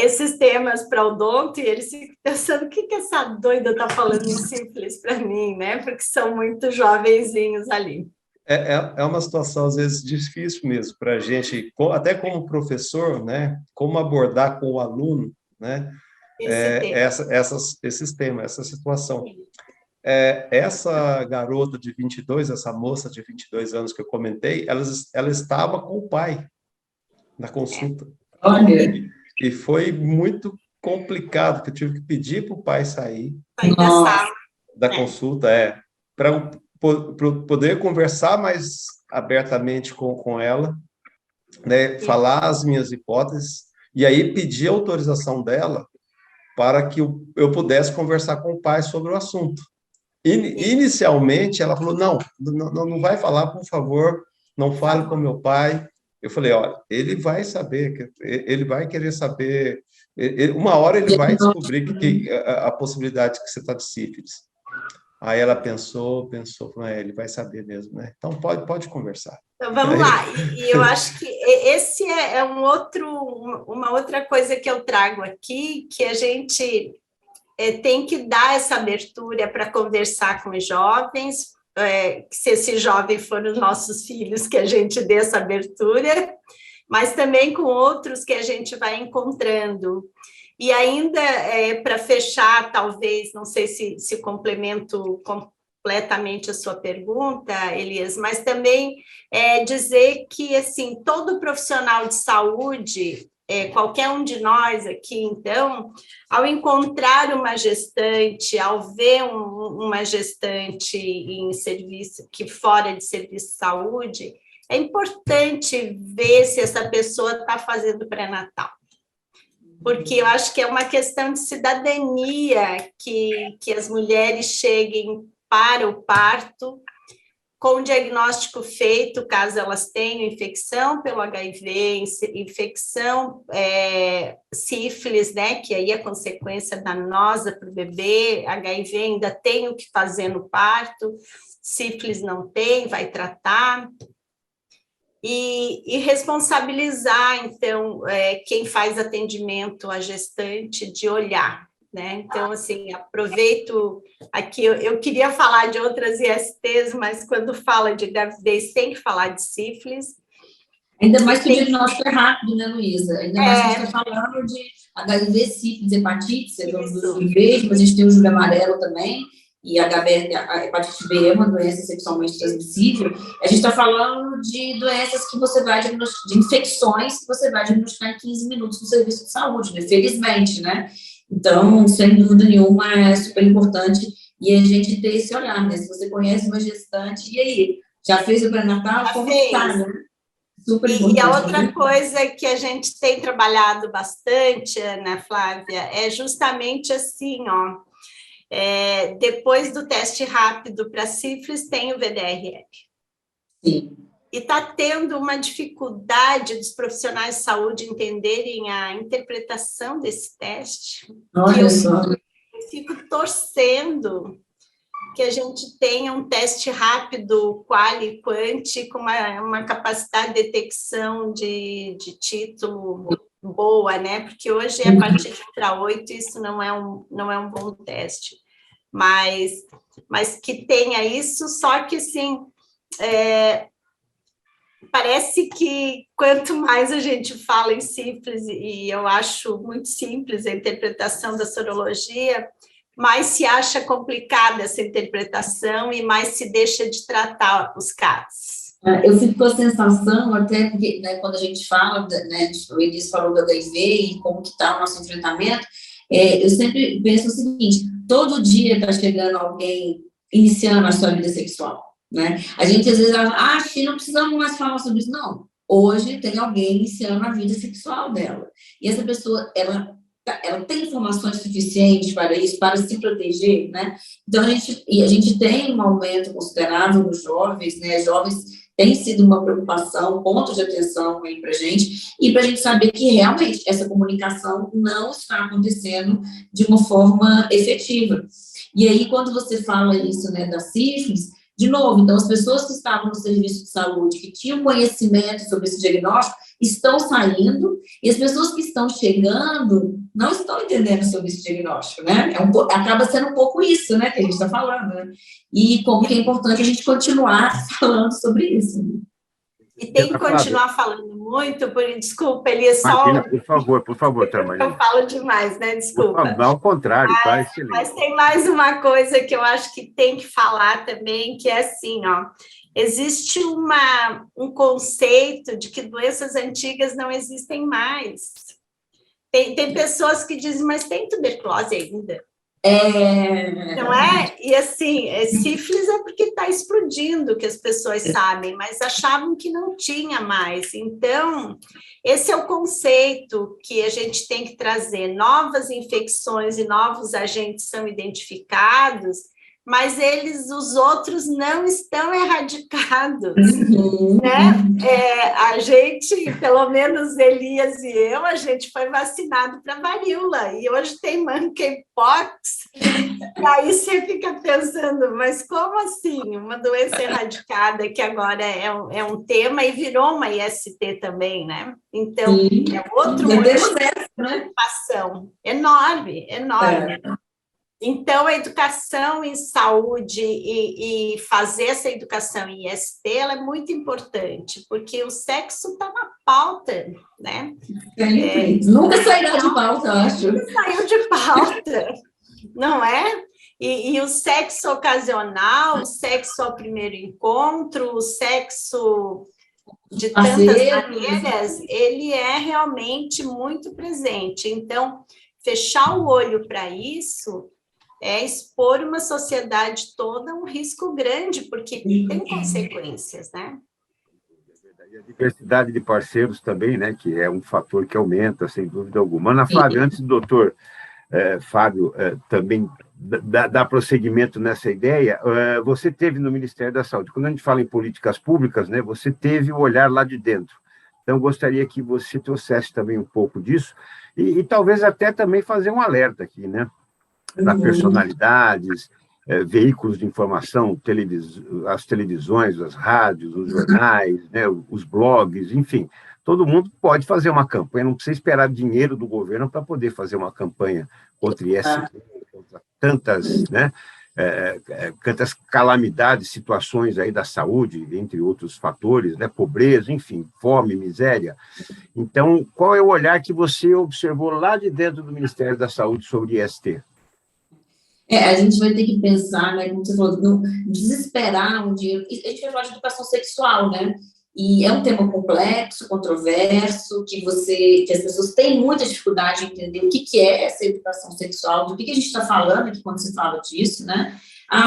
Speaker 3: esses temas para Odonto, e eles ficam pensando, o que essa doida está falando em sífilis para mim, né? Porque são muito jovenzinhos ali.
Speaker 5: É uma situação, às vezes, difícil mesmo para a gente, até como professor, né, como abordar com o aluno, né, esses temas, essa situação. Essa garota de 22, essa moça de 22 anos que eu comentei, ela estava com o pai na consulta. E foi muito complicado, porque eu tive que pedir para o pai sair da consulta, para poder conversar mais abertamente com ela, né, falar as minhas hipóteses, e aí pedir a autorização dela para que eu pudesse conversar com o pai sobre o assunto. Inicialmente, ela falou, não vai falar, por favor, não fale com meu pai. Eu falei, olha, ele vai saber, ele vai querer saber, uma hora ele vai descobrir que a possibilidade que você está de sífilis. Aí ela pensou, falou, ele vai saber mesmo, né? Então pode conversar.
Speaker 3: Então, vamos lá. E eu acho que esse é uma outra coisa que eu trago aqui, que a gente tem que dar essa abertura para conversar com os jovens, se esse jovem for os nossos filhos, que a gente dê essa abertura, mas também com outros que a gente vai encontrando. E ainda, para fechar, talvez, não sei se complemento completamente a sua pergunta, Elias, mas também dizer que, assim, todo profissional de saúde, qualquer um de nós aqui, então, ao encontrar uma gestante, ao ver uma gestante em serviço, que fora de serviço de saúde, é importante ver se essa pessoa está fazendo pré-natal. Porque eu acho que é uma questão de cidadania que as mulheres cheguem para o parto com o diagnóstico feito, caso elas tenham infecção pelo HIV, infecção sífilis, né, que aí é consequência danosa para o bebê, HIV ainda tem o que fazer no parto, sífilis não tem, vai tratar. E responsabilizar, então, quem faz atendimento à gestante de olhar, né? Então, assim, aproveito aqui, eu queria falar de outras ISTs, mas quando fala de gravidez, tem que falar de sífilis.
Speaker 4: Ainda mais que o diagnóstico é rápido, né, Luísa? Ainda mais que a gente está falando de HIV, sífilis, hepatite, mas a gente tem o Julho Amarelo também, e a hepatite B é uma doença sexualmente transmissível. A gente está falando de doenças que você vai diagnosticar, de infecções que você vai diagnosticar em 15 minutos no serviço de saúde, né? Felizmente, né? Então, sem dúvida nenhuma, é super importante e a gente ter esse olhar, né? Se você conhece uma gestante, e aí? Já fez o pré-natal? Como está, né? Super importante.
Speaker 3: E a outra coisa que a gente tem trabalhado bastante, Ana Flávia, é justamente assim, ó, depois do teste rápido para sífilis, tem o VDRL.
Speaker 4: Sim.
Speaker 3: E está tendo uma dificuldade dos profissionais de saúde entenderem a interpretação desse teste.
Speaker 4: Olha só.
Speaker 3: Eu fico torcendo que a gente tenha um teste rápido, quali, quanti, com uma capacidade de detecção de título boa, né? Porque hoje, a partir de ultra 8, isso não é um bom teste. Mas que tenha isso, só que, assim, parece que quanto mais a gente fala em sífilis, e eu acho muito simples a interpretação da sorologia, mais se acha complicada essa interpretação e mais se deixa de tratar os casos.
Speaker 4: Eu fico com a sensação, até porque, né, quando a gente fala, né, o Elis falou do HIV e como que está o nosso enfrentamento, eu sempre penso o seguinte, todo dia está chegando alguém iniciando a sua vida sexual. né? A gente, às vezes, acha, não precisamos mais falar sobre isso. Não. Hoje tem alguém iniciando a vida sexual dela. E essa pessoa, ela tem informações suficientes para isso, para se proteger, né? Então, a gente tem um aumento considerável nos jovens, né? Jovens tem sido uma preocupação, ponto de atenção aí para a gente, e para a gente saber que realmente essa comunicação não está acontecendo de uma forma efetiva. E aí, quando você fala isso, né, da sífilis, de novo, então, as pessoas que estavam no serviço de saúde, que tinham conhecimento sobre esse diagnóstico, estão saindo, e as pessoas que estão chegando não estão entendendo sobre esse diagnóstico, né? Acaba sendo um pouco isso, né, que a gente está falando, né? E como que é importante a gente continuar falando sobre isso.
Speaker 3: E tem que continuar falando muito, desculpa, Elias, só...
Speaker 1: Imagina, por favor, Tamarina.
Speaker 3: Eu falo demais, né? Desculpa.
Speaker 1: Não, ao contrário, tá excelente.
Speaker 3: Mas tem mais uma coisa que eu acho que tem que falar também, que é assim, ó, existe um conceito de que doenças antigas não existem mais. Tem pessoas que dizem, mas tem tuberculose ainda. Não é? E assim, sífilis é porque está explodindo, que as pessoas sabem, mas achavam que não tinha mais. Então, esse é o conceito que a gente tem que trazer. Novas infecções e novos agentes são identificados, mas os outros não estão erradicados, né? A gente, pelo menos Elias e eu, a gente foi vacinado para varíola, e hoje tem monkeypox, e aí você fica pensando, mas como assim? Uma doença erradicada que agora é um tema e virou uma IST também, né? Então, é outro motivo de preocupação enorme. Então, a educação em saúde e fazer essa educação em IST, ela é muito importante, porque o sexo está na pauta, né?
Speaker 4: Nunca sairá de pauta, eu acho.
Speaker 3: Nunca saiu de pauta, não é? E o sexo ocasional, o sexo ao primeiro encontro, o sexo de tantas maneiras, ele é realmente muito presente. Então, fechar o olho para isso é expor uma sociedade toda a um risco grande, porque tem consequências, né?
Speaker 1: E a diversidade de parceiros também, né, que é um fator que aumenta, sem dúvida alguma. Ana Flávia, antes do doutor Fábio também dar prosseguimento nessa ideia, você teve no Ministério da Saúde, quando a gente fala em políticas públicas, né, você teve o olhar lá de dentro. Então, gostaria que você trouxesse também um pouco disso, e talvez até também fazer um alerta aqui, né? Para personalidades, veículos de informação, as televisões, as rádios, os jornais, né, os blogs, enfim, todo mundo pode fazer uma campanha, não precisa esperar dinheiro do governo para poder fazer uma campanha contra IST, contra tantas, né, tantas calamidades, situações aí da saúde, entre outros fatores, né, pobreza, enfim, fome, miséria. Então, qual é o olhar que você observou lá de dentro do Ministério da Saúde sobre IST?
Speaker 4: A gente vai ter que pensar, né, como você falou, não desesperar um dinheiro. A gente vai falar de educação sexual, né? E é um tema complexo, controverso, que as pessoas têm muita dificuldade de entender o que é essa educação sexual, do que a gente está falando aqui quando se fala disso, né?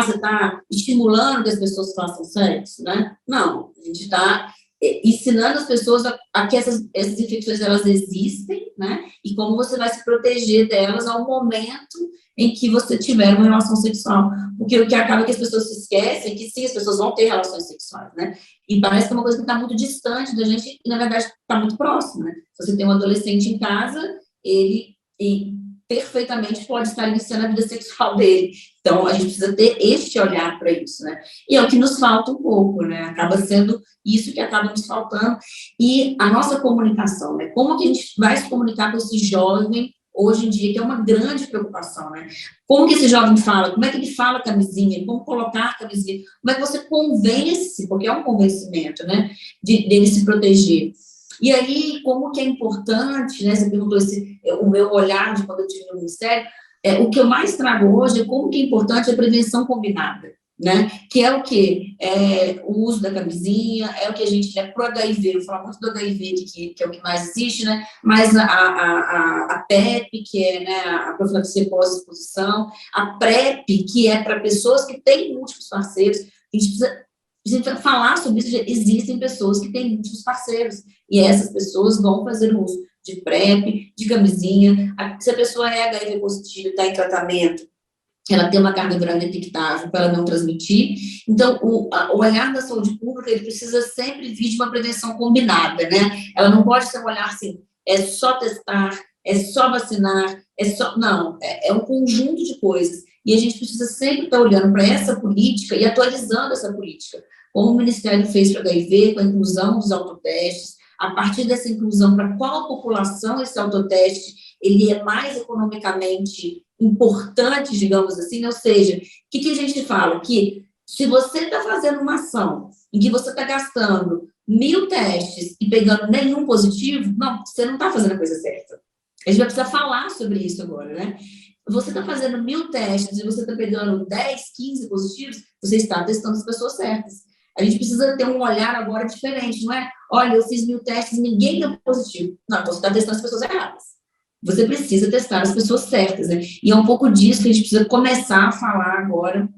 Speaker 4: Você está estimulando que as pessoas façam sexo, né? Não, a gente está ensinando as pessoas a que essas infecções, elas existem, né? E como você vai se proteger delas ao momento em que você tiver uma relação sexual. Porque o que acaba que as pessoas se esquecem é que sim, as pessoas vão ter relações sexuais, né? E parece que é uma coisa que está muito distante da gente, e na verdade está muito próximo, né? Se você tem um adolescente em casa, ele perfeitamente pode estar iniciando a vida sexual dele. Então, a gente precisa ter este olhar para isso, né? E é o que nos falta um pouco, né? Acaba sendo isso que acaba nos faltando. E a nossa comunicação, né? Como que a gente vai se comunicar com esse jovem hoje em dia, que é uma grande preocupação, né? Como que esse jovem fala? Como é que ele fala camisinha? Como colocar camisinha? Como é que você convence, porque é um convencimento, né? Dele se proteger. E aí, como que é importante, né? Você perguntou o meu olhar de quando eu estive no Ministério, o que eu mais trago hoje é como que é importante a prevenção combinada, né? Que é o quê? O uso da camisinha, é o que a gente, né, pro HIV, eu falo muito do HIV, que é o que mais existe, né? Mas a PEP, que é, né, a profilaxia pós-exposição, a PrEP, que é para pessoas que têm múltiplos parceiros, a gente precisa precisa falar sobre isso. Existem pessoas que têm múltiplos parceiros, e essas pessoas vão fazer uso de PrEP, de camisinha. Se a pessoa é HIV positivo, está em tratamento, ela tem uma carga viral detectável para ela não transmitir. Então, o olhar da saúde pública, ele precisa sempre vir de uma prevenção combinada, né? Ela não pode ser um olhar assim, é só testar, é só vacinar, Não, é um conjunto de coisas. E a gente precisa sempre estar olhando para essa política e atualizando essa política. Como o Ministério fez para o HIV, com a inclusão dos autotestes, a partir dessa inclusão, para qual população esse autoteste ele é mais economicamente importante, digamos assim, ou seja, o que a gente fala? Que se você está fazendo uma ação em que você está gastando 1.000 testes e pegando nenhum positivo, não, você não está fazendo a coisa certa. A gente vai precisar falar sobre isso agora, né? Você está fazendo 1.000 testes e você está pegando 10, 15 positivos, você está testando as pessoas certas. A gente precisa ter um olhar agora diferente, não é? Olha, eu fiz 1.000 testes, ninguém deu positivo. Não, então você está testando as pessoas erradas. Você precisa testar as pessoas certas, né? E é um pouco disso que a gente precisa começar a falar agora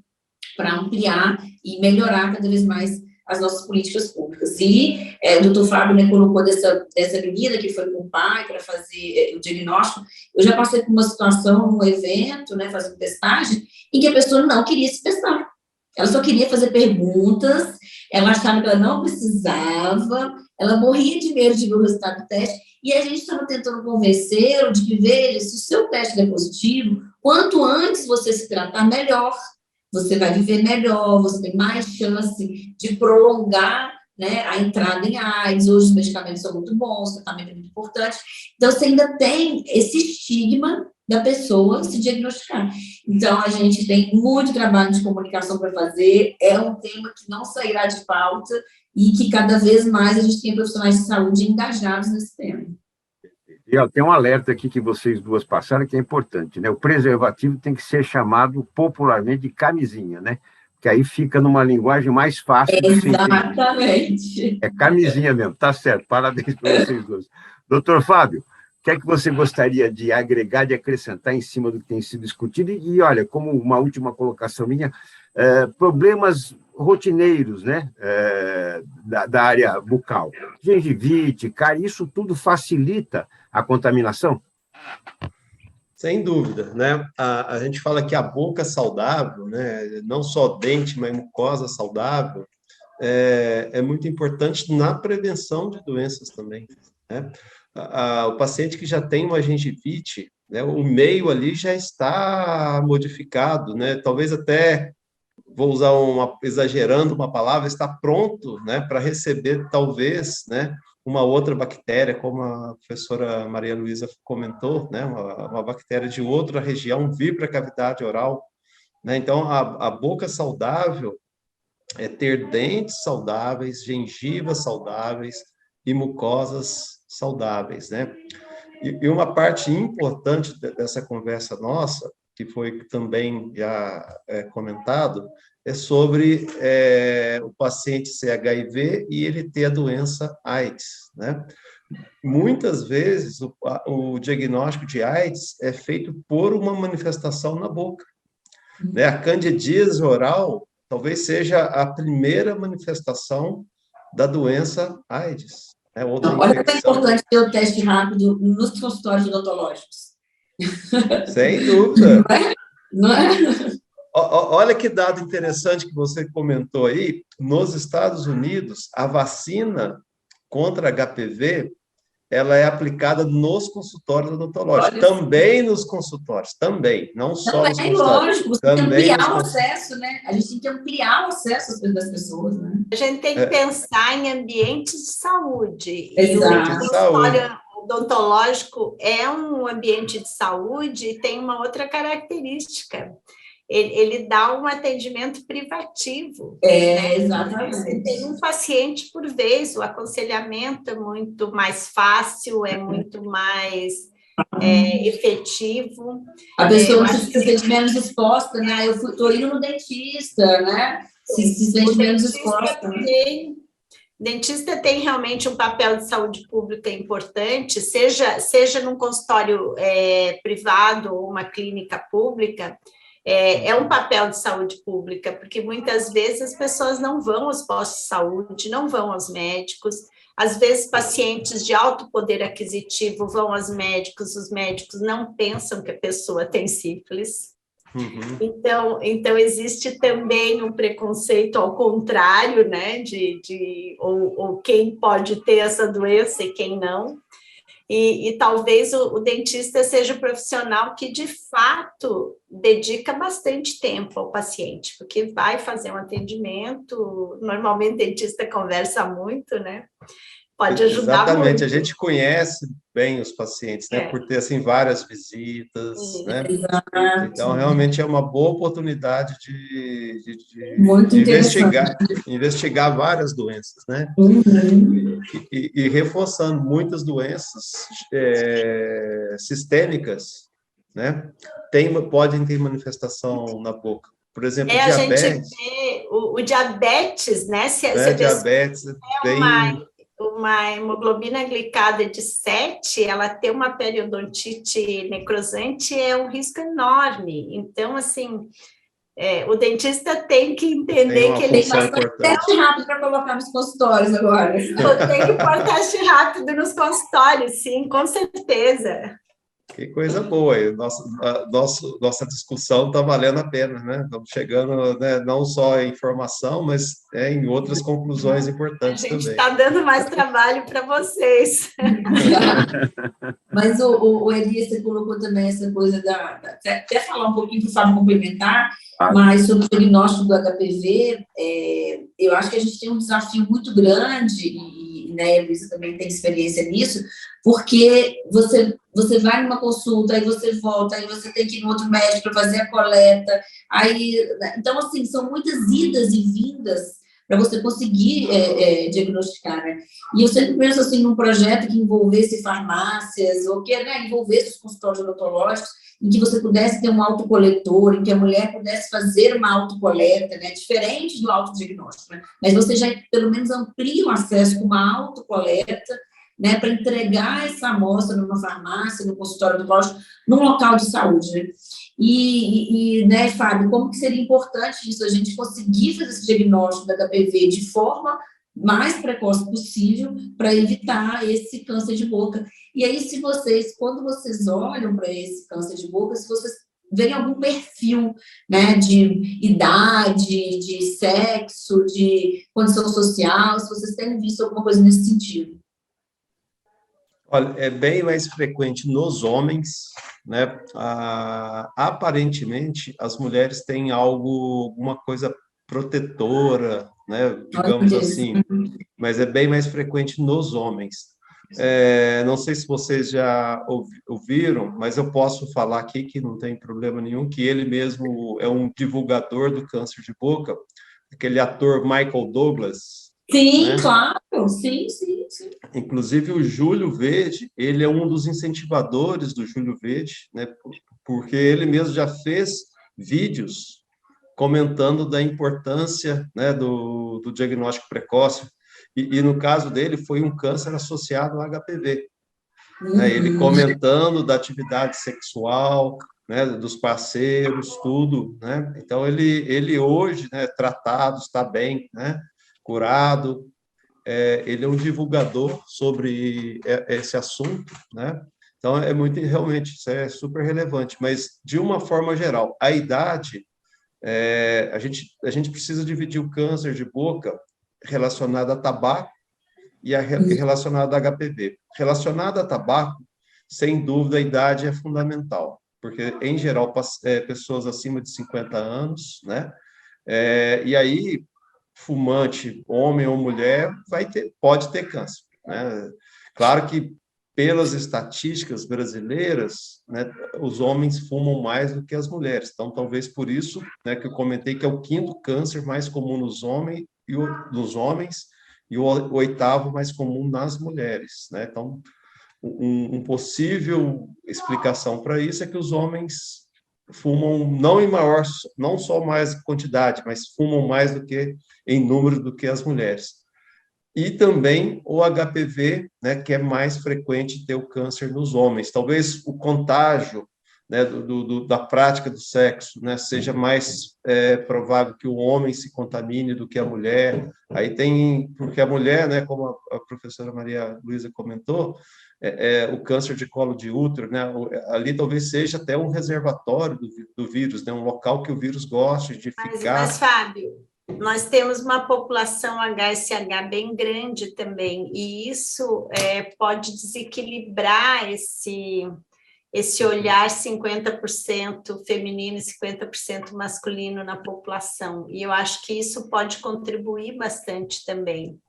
Speaker 4: para ampliar e melhorar cada vez mais as nossas políticas públicas. E o doutor Fábio, né, colocou dessa menina que foi com o pai para fazer o diagnóstico. Eu já passei por uma situação num evento, né, fazendo testagem, em que a pessoa não queria se testar. Ela só queria fazer perguntas, ela achava que ela não precisava, ela morria de medo de ver o resultado do teste, e a gente estava tentando convencê-lo de que, veja, se o seu teste é positivo, quanto antes você se tratar, melhor. Você vai viver melhor, você tem mais chance de prolongar, né, a entrada em AIDS. Hoje os medicamentos são muito bons, o tratamento é muito importante. Então, você ainda tem esse estigma da pessoa se diagnosticar. Então, a gente tem muito trabalho de comunicação para fazer, é um tema que não sairá de pauta e que cada vez mais a gente tem profissionais de saúde engajados nesse tema.
Speaker 1: E tem um alerta aqui que vocês duas passaram que é importante, né? O preservativo tem que ser chamado popularmente de camisinha, né? Que aí fica numa linguagem mais fácil de ser entendida.
Speaker 4: Exatamente.
Speaker 1: É camisinha mesmo, tá certo. Parabéns para vocês dois. Doutor Fábio, o que é que você gostaria de agregar, de acrescentar em cima do que tem sido discutido? E olha, como uma última colocação minha, problemas rotineiros, né, da área bucal, gengivite, cárie, isso tudo facilita a contaminação?
Speaker 5: Sem dúvida, né? A gente fala que a boca saudável, né, não só dente, mas mucosa saudável, é muito importante na prevenção de doenças também, né? O paciente que já tem uma gengivite, né, o meio ali já está modificado, né? Talvez até, vou usar exagerando uma palavra, está pronto, né, para receber, talvez, né, uma outra bactéria, como a professora Maria Luísa comentou, né, uma bactéria de outra região vir para a cavidade oral, né? Então, a boca saudável é ter dentes saudáveis, gengivas saudáveis e mucosas saudáveis, né? E uma parte importante dessa conversa nossa, que foi também já comentado, é sobre o paciente ser HIV e ele ter a doença AIDS, né? Muitas vezes o diagnóstico de AIDS é feito por uma manifestação na boca, né? A candidíase oral talvez seja a primeira manifestação da doença AIDS.
Speaker 4: Olha que é importante ter o teste rápido nos consultórios odontológicos.
Speaker 5: Sem dúvida.
Speaker 4: Não é?
Speaker 5: Olha que dado interessante que você comentou aí. Nos Estados Unidos, a vacina contra HPV, ela é aplicada nos consultórios odontológicos. Também nos consultórios, também, não só nos consultórios.
Speaker 4: Lógico, você tem que ampliar o acesso, né? A gente tem que ampliar o acesso das pessoas, né?
Speaker 3: A gente tem que pensar em ambientes de saúde.
Speaker 4: Exato.
Speaker 3: E o consultório odontológico é um ambiente de saúde e tem uma outra característica. Ele dá um atendimento privativo. Né?
Speaker 4: Exatamente.
Speaker 3: Você tem um paciente por vez, o aconselhamento é muito mais fácil, é muito mais efetivo.
Speaker 4: A pessoa se sente menos exposta, né? Eu estou indo no dentista, né? Se sente menos exposta.
Speaker 3: Dentista tem realmente um papel de saúde pública importante, seja num consultório privado ou uma clínica pública. é um papel de saúde pública, porque muitas vezes as pessoas não vão aos postos de saúde, não vão aos médicos, às vezes pacientes de alto poder aquisitivo vão aos médicos, os médicos não pensam que a pessoa tem sífilis. Então existe também um preconceito ao contrário, né, ou quem pode ter essa doença e quem não. E talvez o dentista seja o profissional que, de fato, dedica bastante tempo ao paciente, porque vai fazer um atendimento, normalmente o dentista conversa muito, né? Pode ajudar muito.
Speaker 5: Exatamente, a gente conhece bem os pacientes, né? Por ter, assim, várias visitas, né? Então, realmente é uma boa oportunidade de investigar várias doenças, né? E reforçando, muitas doenças sistêmicas, né? Podem ter manifestação na boca. Por exemplo, diabetes.
Speaker 3: A gente vê o diabetes, né?
Speaker 5: Diabetes
Speaker 3: uma hemoglobina glicada de 7, ela ter uma periodontite necrosante é um risco enorme. Então, assim, o dentista tem que entender que ele tem
Speaker 4: bastante teste rápido para colocar nos consultórios agora.
Speaker 3: Tem que pôr teste rápido nos consultórios, sim, com certeza.
Speaker 5: Que coisa boa, nossa discussão está valendo a pena, né? Estamos chegando, né, não só em informação, mas em outras conclusões importantes também. A gente
Speaker 3: está dando mais trabalho para vocês.
Speaker 4: Mas o Elias, você colocou também essa coisa até falar um pouquinho para o Fábio complementar, mas sobre o diagnóstico do HPV, eu acho que a gente tem um desafio muito grande, e né, a Luísa também tem experiência nisso, porque você vai numa consulta, aí você volta, aí você tem que ir no outro médico para fazer a coleta, então, assim, são muitas idas e vindas para você conseguir diagnosticar, né? E eu sempre penso, assim, num projeto que envolvesse farmácias, ou que envolvesse os consultórios odontológicos, em que você pudesse ter um autocoletor, em que a mulher pudesse fazer uma autocoleta, né? Diferente do autodiagnóstico, né? Mas você já, pelo menos, amplia o acesso com uma autocoleta, né, para entregar essa amostra numa farmácia, no consultório odontológico, num local de saúde, né? Né, Fábio, como que seria importante isso, a gente conseguir fazer esse diagnóstico da HPV de forma mais precoce possível para evitar esse câncer de boca. E aí, quando vocês olham para esse câncer de boca, se vocês veem algum perfil, né, de idade, de sexo, de condição social, se vocês têm visto alguma coisa nesse sentido.
Speaker 5: Olha, é bem mais frequente nos homens, né? Aparentemente, as mulheres têm alguma coisa protetora, né? Digamos assim, mas é bem mais frequente nos homens. Não sei se vocês já ouviram, mas eu posso falar aqui que não tem problema nenhum, que ele mesmo é um divulgador do câncer de boca, aquele ator Michael Douglas.
Speaker 4: Sim, né? Claro, sim.
Speaker 5: Inclusive, o Júlio Verde, ele é um dos incentivadores do Júlio Verde, né? Porque ele mesmo já fez vídeos comentando da importância, né, do diagnóstico precoce, e no caso dele foi um câncer associado ao HPV. Né? Ele comentando da atividade sexual, né, dos parceiros, tudo, né? Então, ele hoje, né, tratado, está bem, né? Curado, ele é um divulgador sobre esse assunto, né? Então, realmente, isso é super relevante, mas, de uma forma geral, a idade, a gente precisa dividir o câncer de boca relacionado a tabaco e relacionado a HPV. Relacionado a tabaco, sem dúvida, a idade é fundamental, porque, em geral, pessoas acima de 50 anos, né? E aí, fumante, homem ou mulher, pode ter câncer, né? Claro que, pelas estatísticas brasileiras, né, os homens fumam mais do que as mulheres. Então, talvez por isso, né, que eu comentei que é o 5º câncer mais comum nos homens e o 8º mais comum nas mulheres, né? Então, uma possível explicação para isso é que os homens fumam não só mais quantidade, mas fumam mais do que em número do que as mulheres. E também o HPV, né, que é mais frequente ter o câncer nos homens. Talvez o contágio, né, da prática do sexo, né, seja mais provável que o homem se contamine do que a mulher. Aí porque a mulher, né, como a professora Maria Luísa comentou, o câncer de colo de útero, né, ali talvez seja até um reservatório do vírus, né, um local que o vírus goste de ficar.
Speaker 3: Mas, Fábio, nós temos uma população HSH bem grande também, e isso pode desequilibrar esse olhar 50% feminino e 50% masculino na população, e eu acho que isso pode contribuir bastante também.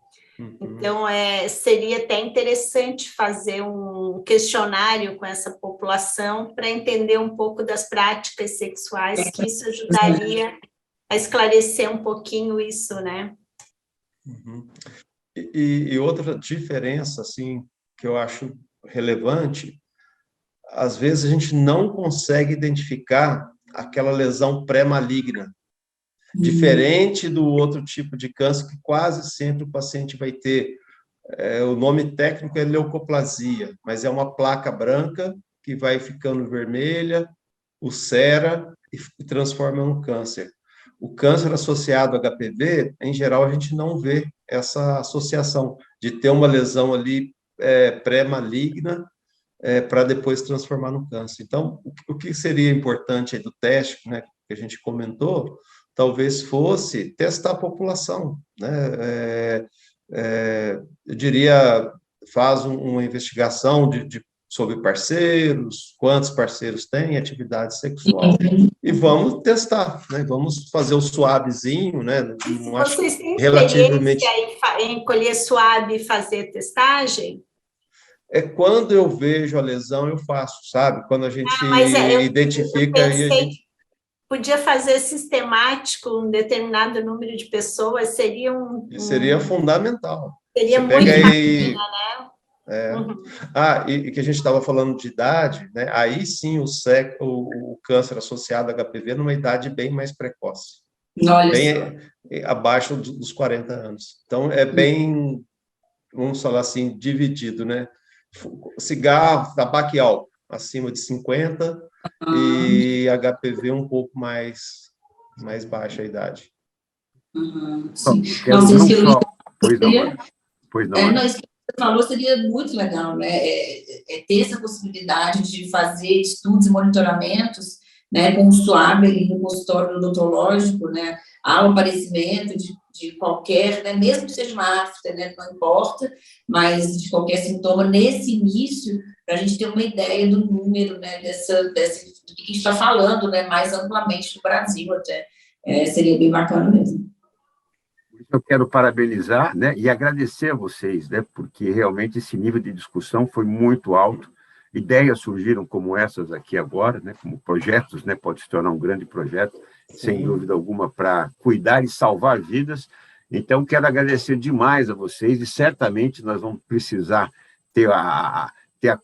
Speaker 3: Então, seria até interessante fazer um questionário com essa população para entender um pouco das práticas sexuais, que isso ajudaria a esclarecer um pouquinho isso, né?
Speaker 5: E outra diferença, assim, que eu acho relevante, às vezes a gente não consegue identificar aquela lesão pré-maligna, diferente do outro tipo de câncer, que quase sempre o paciente vai ter, o nome técnico é leucoplasia, mas é uma placa branca que vai ficando vermelha, ulcera e transforma em um câncer. O câncer associado ao HPV, em geral, a gente não vê essa associação de ter uma lesão ali pré-maligna para depois transformar no câncer. Então, o que seria importante aí do teste, né, que a gente comentou, talvez fosse testar a população, né? Eu diria, faz uma investigação sobre parceiros, quantos parceiros têm atividade sexual, e vamos testar, né? Vamos fazer o suavezinho, né?
Speaker 3: Não acho vocês têm relativamente em colher suave e fazer testagem?
Speaker 5: Quando eu vejo a lesão, eu faço, sabe? Quando a gente identifica...
Speaker 3: Eu pensei, e a gente... Podia fazer sistemático um determinado número de pessoas,
Speaker 5: seria fundamental.
Speaker 3: Seria
Speaker 5: você
Speaker 3: muito
Speaker 5: bacana,
Speaker 3: né?
Speaker 5: E que a gente estava falando de idade, né? Aí sim o câncer associado a HPV numa idade bem mais precoce. Bem abaixo dos 40 anos. Então, bem, vamos falar assim, dividido, né? Cigarro, tabaco e álcool, acima de 50, e HPV um pouco mais baixa a idade.
Speaker 4: Sim.
Speaker 1: Pois não.
Speaker 4: Isso que você falou seria muito legal, né? Ter essa possibilidade de fazer estudos e monitoramentos, né, com o SWAB ali no consultório odontológico, né, ao aparecimento de qualquer, né, mesmo que seja uma afta, né, não importa, mas de qualquer sintoma nesse início, para a gente ter uma ideia do número, né, do que a gente está falando, né, mais amplamente no Brasil até. Seria bem bacana mesmo.
Speaker 1: Eu quero parabenizar, né, e agradecer a vocês, né, porque realmente esse nível de discussão foi muito alto. Ideias surgiram como essas aqui agora, né, como projetos, né, pode se tornar um grande projeto, sem dúvida alguma, para cuidar e salvar vidas. Então, quero agradecer demais a vocês e certamente nós vamos precisar ter a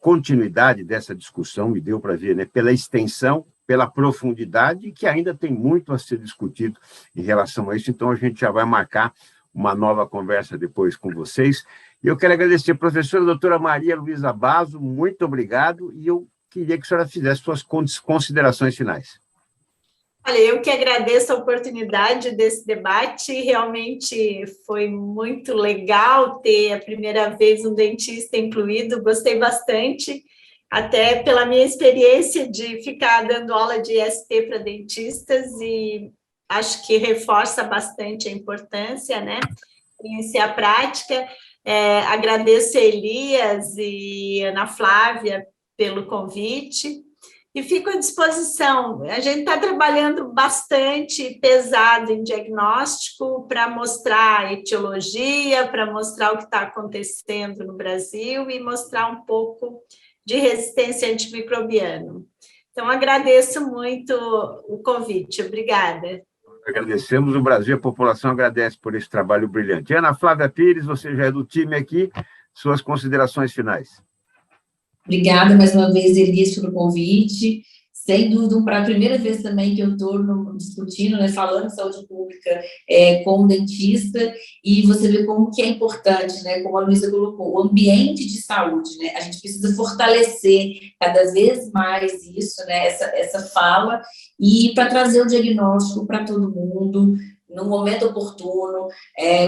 Speaker 1: continuidade dessa discussão, e deu para ver, né, pela extensão, pela profundidade, que ainda tem muito a ser discutido em relação a isso. Então, a gente já vai marcar uma nova conversa depois com vocês. E eu quero agradecer a professora doutora Maria Luísa Basso, muito obrigado, e eu queria que a senhora fizesse suas considerações finais.
Speaker 3: Olha, eu que agradeço a oportunidade desse debate, realmente foi muito legal ter a primeira vez um dentista incluído, gostei bastante, até pela minha experiência de ficar dando aula de IST para dentistas, e acho que reforça bastante a importância, né, conhecer a prática. Agradeço a Elias e Ana Flávia pelo convite, e fico à disposição. A gente está trabalhando bastante pesado em diagnóstico para mostrar a etiologia, para mostrar o que está acontecendo no Brasil e mostrar um pouco de resistência antimicrobiana. Então, agradeço muito o convite. Obrigada.
Speaker 1: Agradecemos, o Brasil, a população agradece por esse trabalho brilhante. Ana Flávia Pires, você já é do time aqui, suas considerações finais.
Speaker 4: Obrigada mais uma vez, Elias, pelo convite. sem dúvida, para a primeira vez também que eu estou discutindo, né, falando de saúde pública com o dentista, e você vê como que é importante, né, como a Luísa colocou, o ambiente de saúde, né, a gente precisa fortalecer cada vez mais isso, né, essa fala, e para trazer o diagnóstico para todo mundo, no momento oportuno.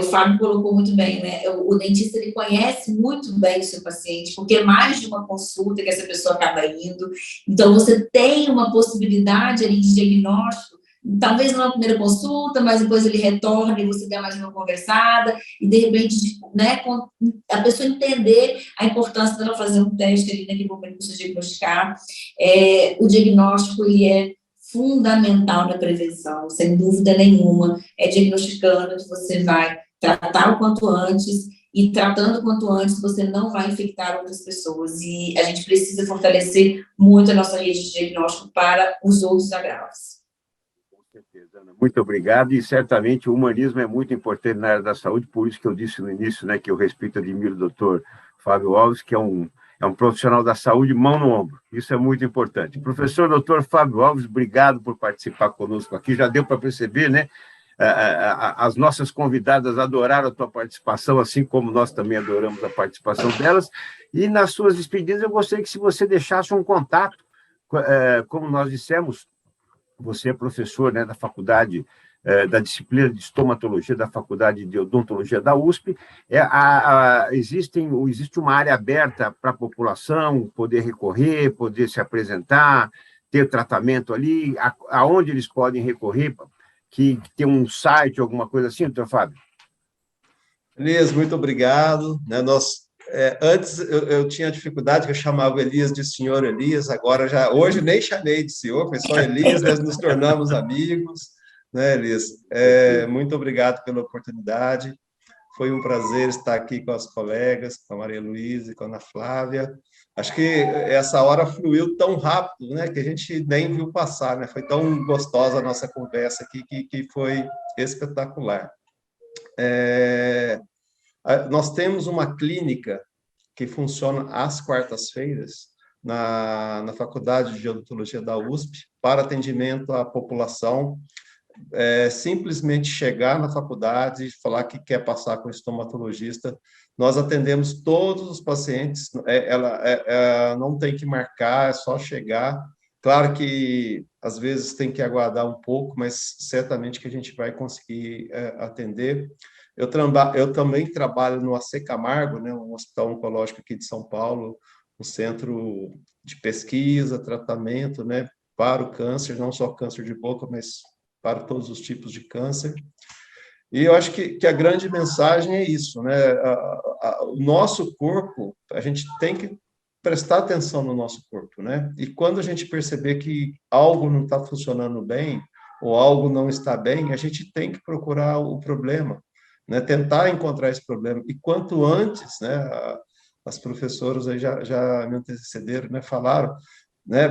Speaker 4: O Fábio colocou muito bem, né? O dentista, ele conhece muito bem o seu paciente, porque é mais de uma consulta que essa pessoa acaba indo. Então, você tem uma possibilidade ali de diagnóstico, talvez não na primeira consulta, mas depois ele retorna e você dá mais uma conversada, e de repente, né, a pessoa entender a importância dela fazer um teste ali naquele momento que você diagnosticar. O diagnóstico, ele é fundamental na prevenção, sem dúvida nenhuma. É diagnosticando que você vai tratar o quanto antes, e tratando o quanto antes você não vai infectar outras pessoas. E a gente precisa fortalecer muito a nossa rede de diagnóstico para os outros agravos.
Speaker 1: Com certeza, Ana. Muito obrigado. E certamente o humanismo é muito importante na área da saúde, por isso que eu disse no início, né, que eu respeito e admiro o doutor Fábio Alves, que é um profissional da saúde, mão no ombro. Isso é muito importante. Professor doutor Fábio Alves, obrigado por participar conosco aqui. Já deu para perceber, né? As nossas convidadas adoraram a tua participação, assim como nós também adoramos a participação delas. E nas suas despedidas, eu gostaria que, se você deixasse um contato, como nós dissemos, você é professor, né, da faculdade, da disciplina de estomatologia da Faculdade de Odontologia da USP. Existe uma área aberta para a população poder recorrer, poder se apresentar, ter tratamento ali, aonde eles podem recorrer, que tem um site, alguma coisa assim, doutor Fábio?
Speaker 5: Elias, muito obrigado. Antes eu tinha dificuldade, que eu chamava o Elias de senhor Elias, hoje nem chamei de senhor, foi só Elias, nós nos tornamos amigos, né, Elias? Muito obrigado pela oportunidade, foi um prazer estar aqui com as colegas, com a Maria Luísa e com a Ana Flávia. Acho que essa hora fluiu tão rápido, né, que a gente nem viu passar, né? Foi tão gostosa a nossa conversa aqui, que foi espetacular. Nós temos uma clínica que funciona às quartas-feiras na Faculdade de Odontologia da USP para atendimento à população. Simplesmente chegar na faculdade e falar que quer passar com o estomatologista. Nós atendemos todos os pacientes, ela não tem que marcar, é só chegar. Claro que, às vezes, tem que aguardar um pouco, mas certamente que a gente vai conseguir atender. Eu também trabalho no AC Camargo, né, um hospital oncológico aqui de São Paulo, um centro de pesquisa, tratamento, né, para o câncer, não só câncer de boca, mas para todos os tipos de câncer. E eu acho que a grande mensagem é isso, né? O nosso corpo, a gente tem que prestar atenção no nosso corpo, né? E quando a gente perceber que algo não está funcionando bem, ou algo não está bem, a gente tem que procurar o problema, né? Tentar encontrar esse problema. E quanto antes, né? As professoras aí já me antecederam, né? Falaram, né?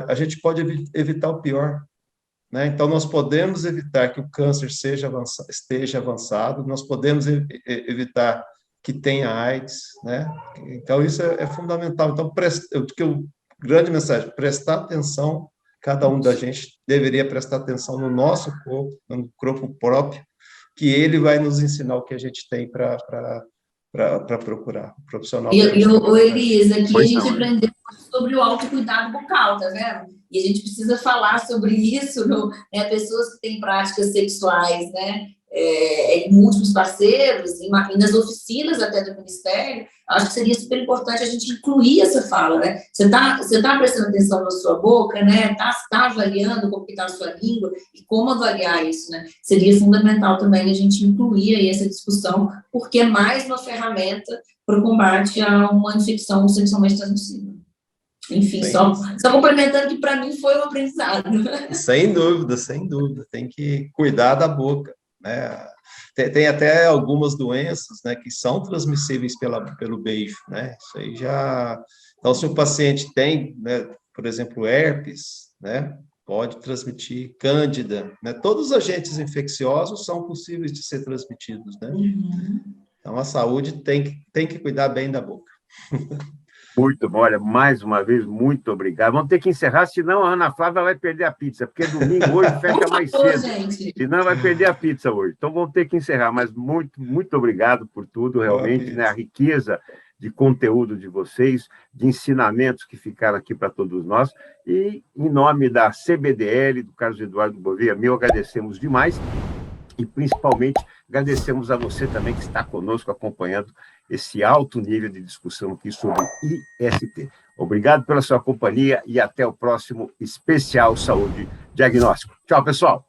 Speaker 5: A gente pode evitar o pior, né? Então, nós podemos evitar que o câncer esteja avançado, nós podemos evitar que tenha AIDS, né? Então, isso é fundamental. Então, grande mensagem, prestar atenção, cada um da gente deveria prestar atenção no nosso corpo, no corpo próprio, que ele vai nos ensinar o que a gente tem para procurar. O profissional.
Speaker 4: Elisa, aqui a gente aprendeu sobre o autocuidado bucal, tá vendo? E a gente precisa falar sobre isso, né? Pessoas que têm práticas sexuais, né? Múltiplos parceiros, e nas oficinas até do Ministério, acho que seria super importante a gente incluir essa fala, né? Você tá prestando atenção na sua boca, né? Tá avaliando como que está a sua língua e como avaliar isso, né? Seria fundamental também a gente incluir aí essa discussão, porque é mais uma ferramenta para o combate a uma infecção sexualmente transmissível. Enfim, só complementando que para mim foi um aprendizado.
Speaker 5: Sem dúvida, sem dúvida. Tem que cuidar da boca, né? Tem até algumas doenças, né, que são transmissíveis pelo beijo, né? Isso aí já... Então, se o paciente tem, né, por exemplo, herpes, né, pode transmitir cândida, né? Todos os agentes infecciosos são possíveis de ser transmitidos, né? Então, a saúde tem que cuidar bem da boca.
Speaker 1: Muito bom, olha, mais uma vez, muito obrigado. Vamos ter que encerrar, senão a Ana Flávia vai perder a pizza, porque domingo hoje fecha mais cedo,
Speaker 4: gente.
Speaker 1: senão vai perder a pizza hoje. Então vamos ter que encerrar, mas muito obrigado por tudo, realmente, né, a riqueza de conteúdo de vocês, de ensinamentos que ficaram aqui para todos nós, e em nome da CBDL, do Carlos Eduardo Gouveia, agradecemos demais, e principalmente agradecemos a você também que está conosco acompanhando esse alto nível de discussão aqui sobre IST. Obrigado pela sua companhia e até o próximo Especial Saúde Diagnóstico. Tchau, pessoal!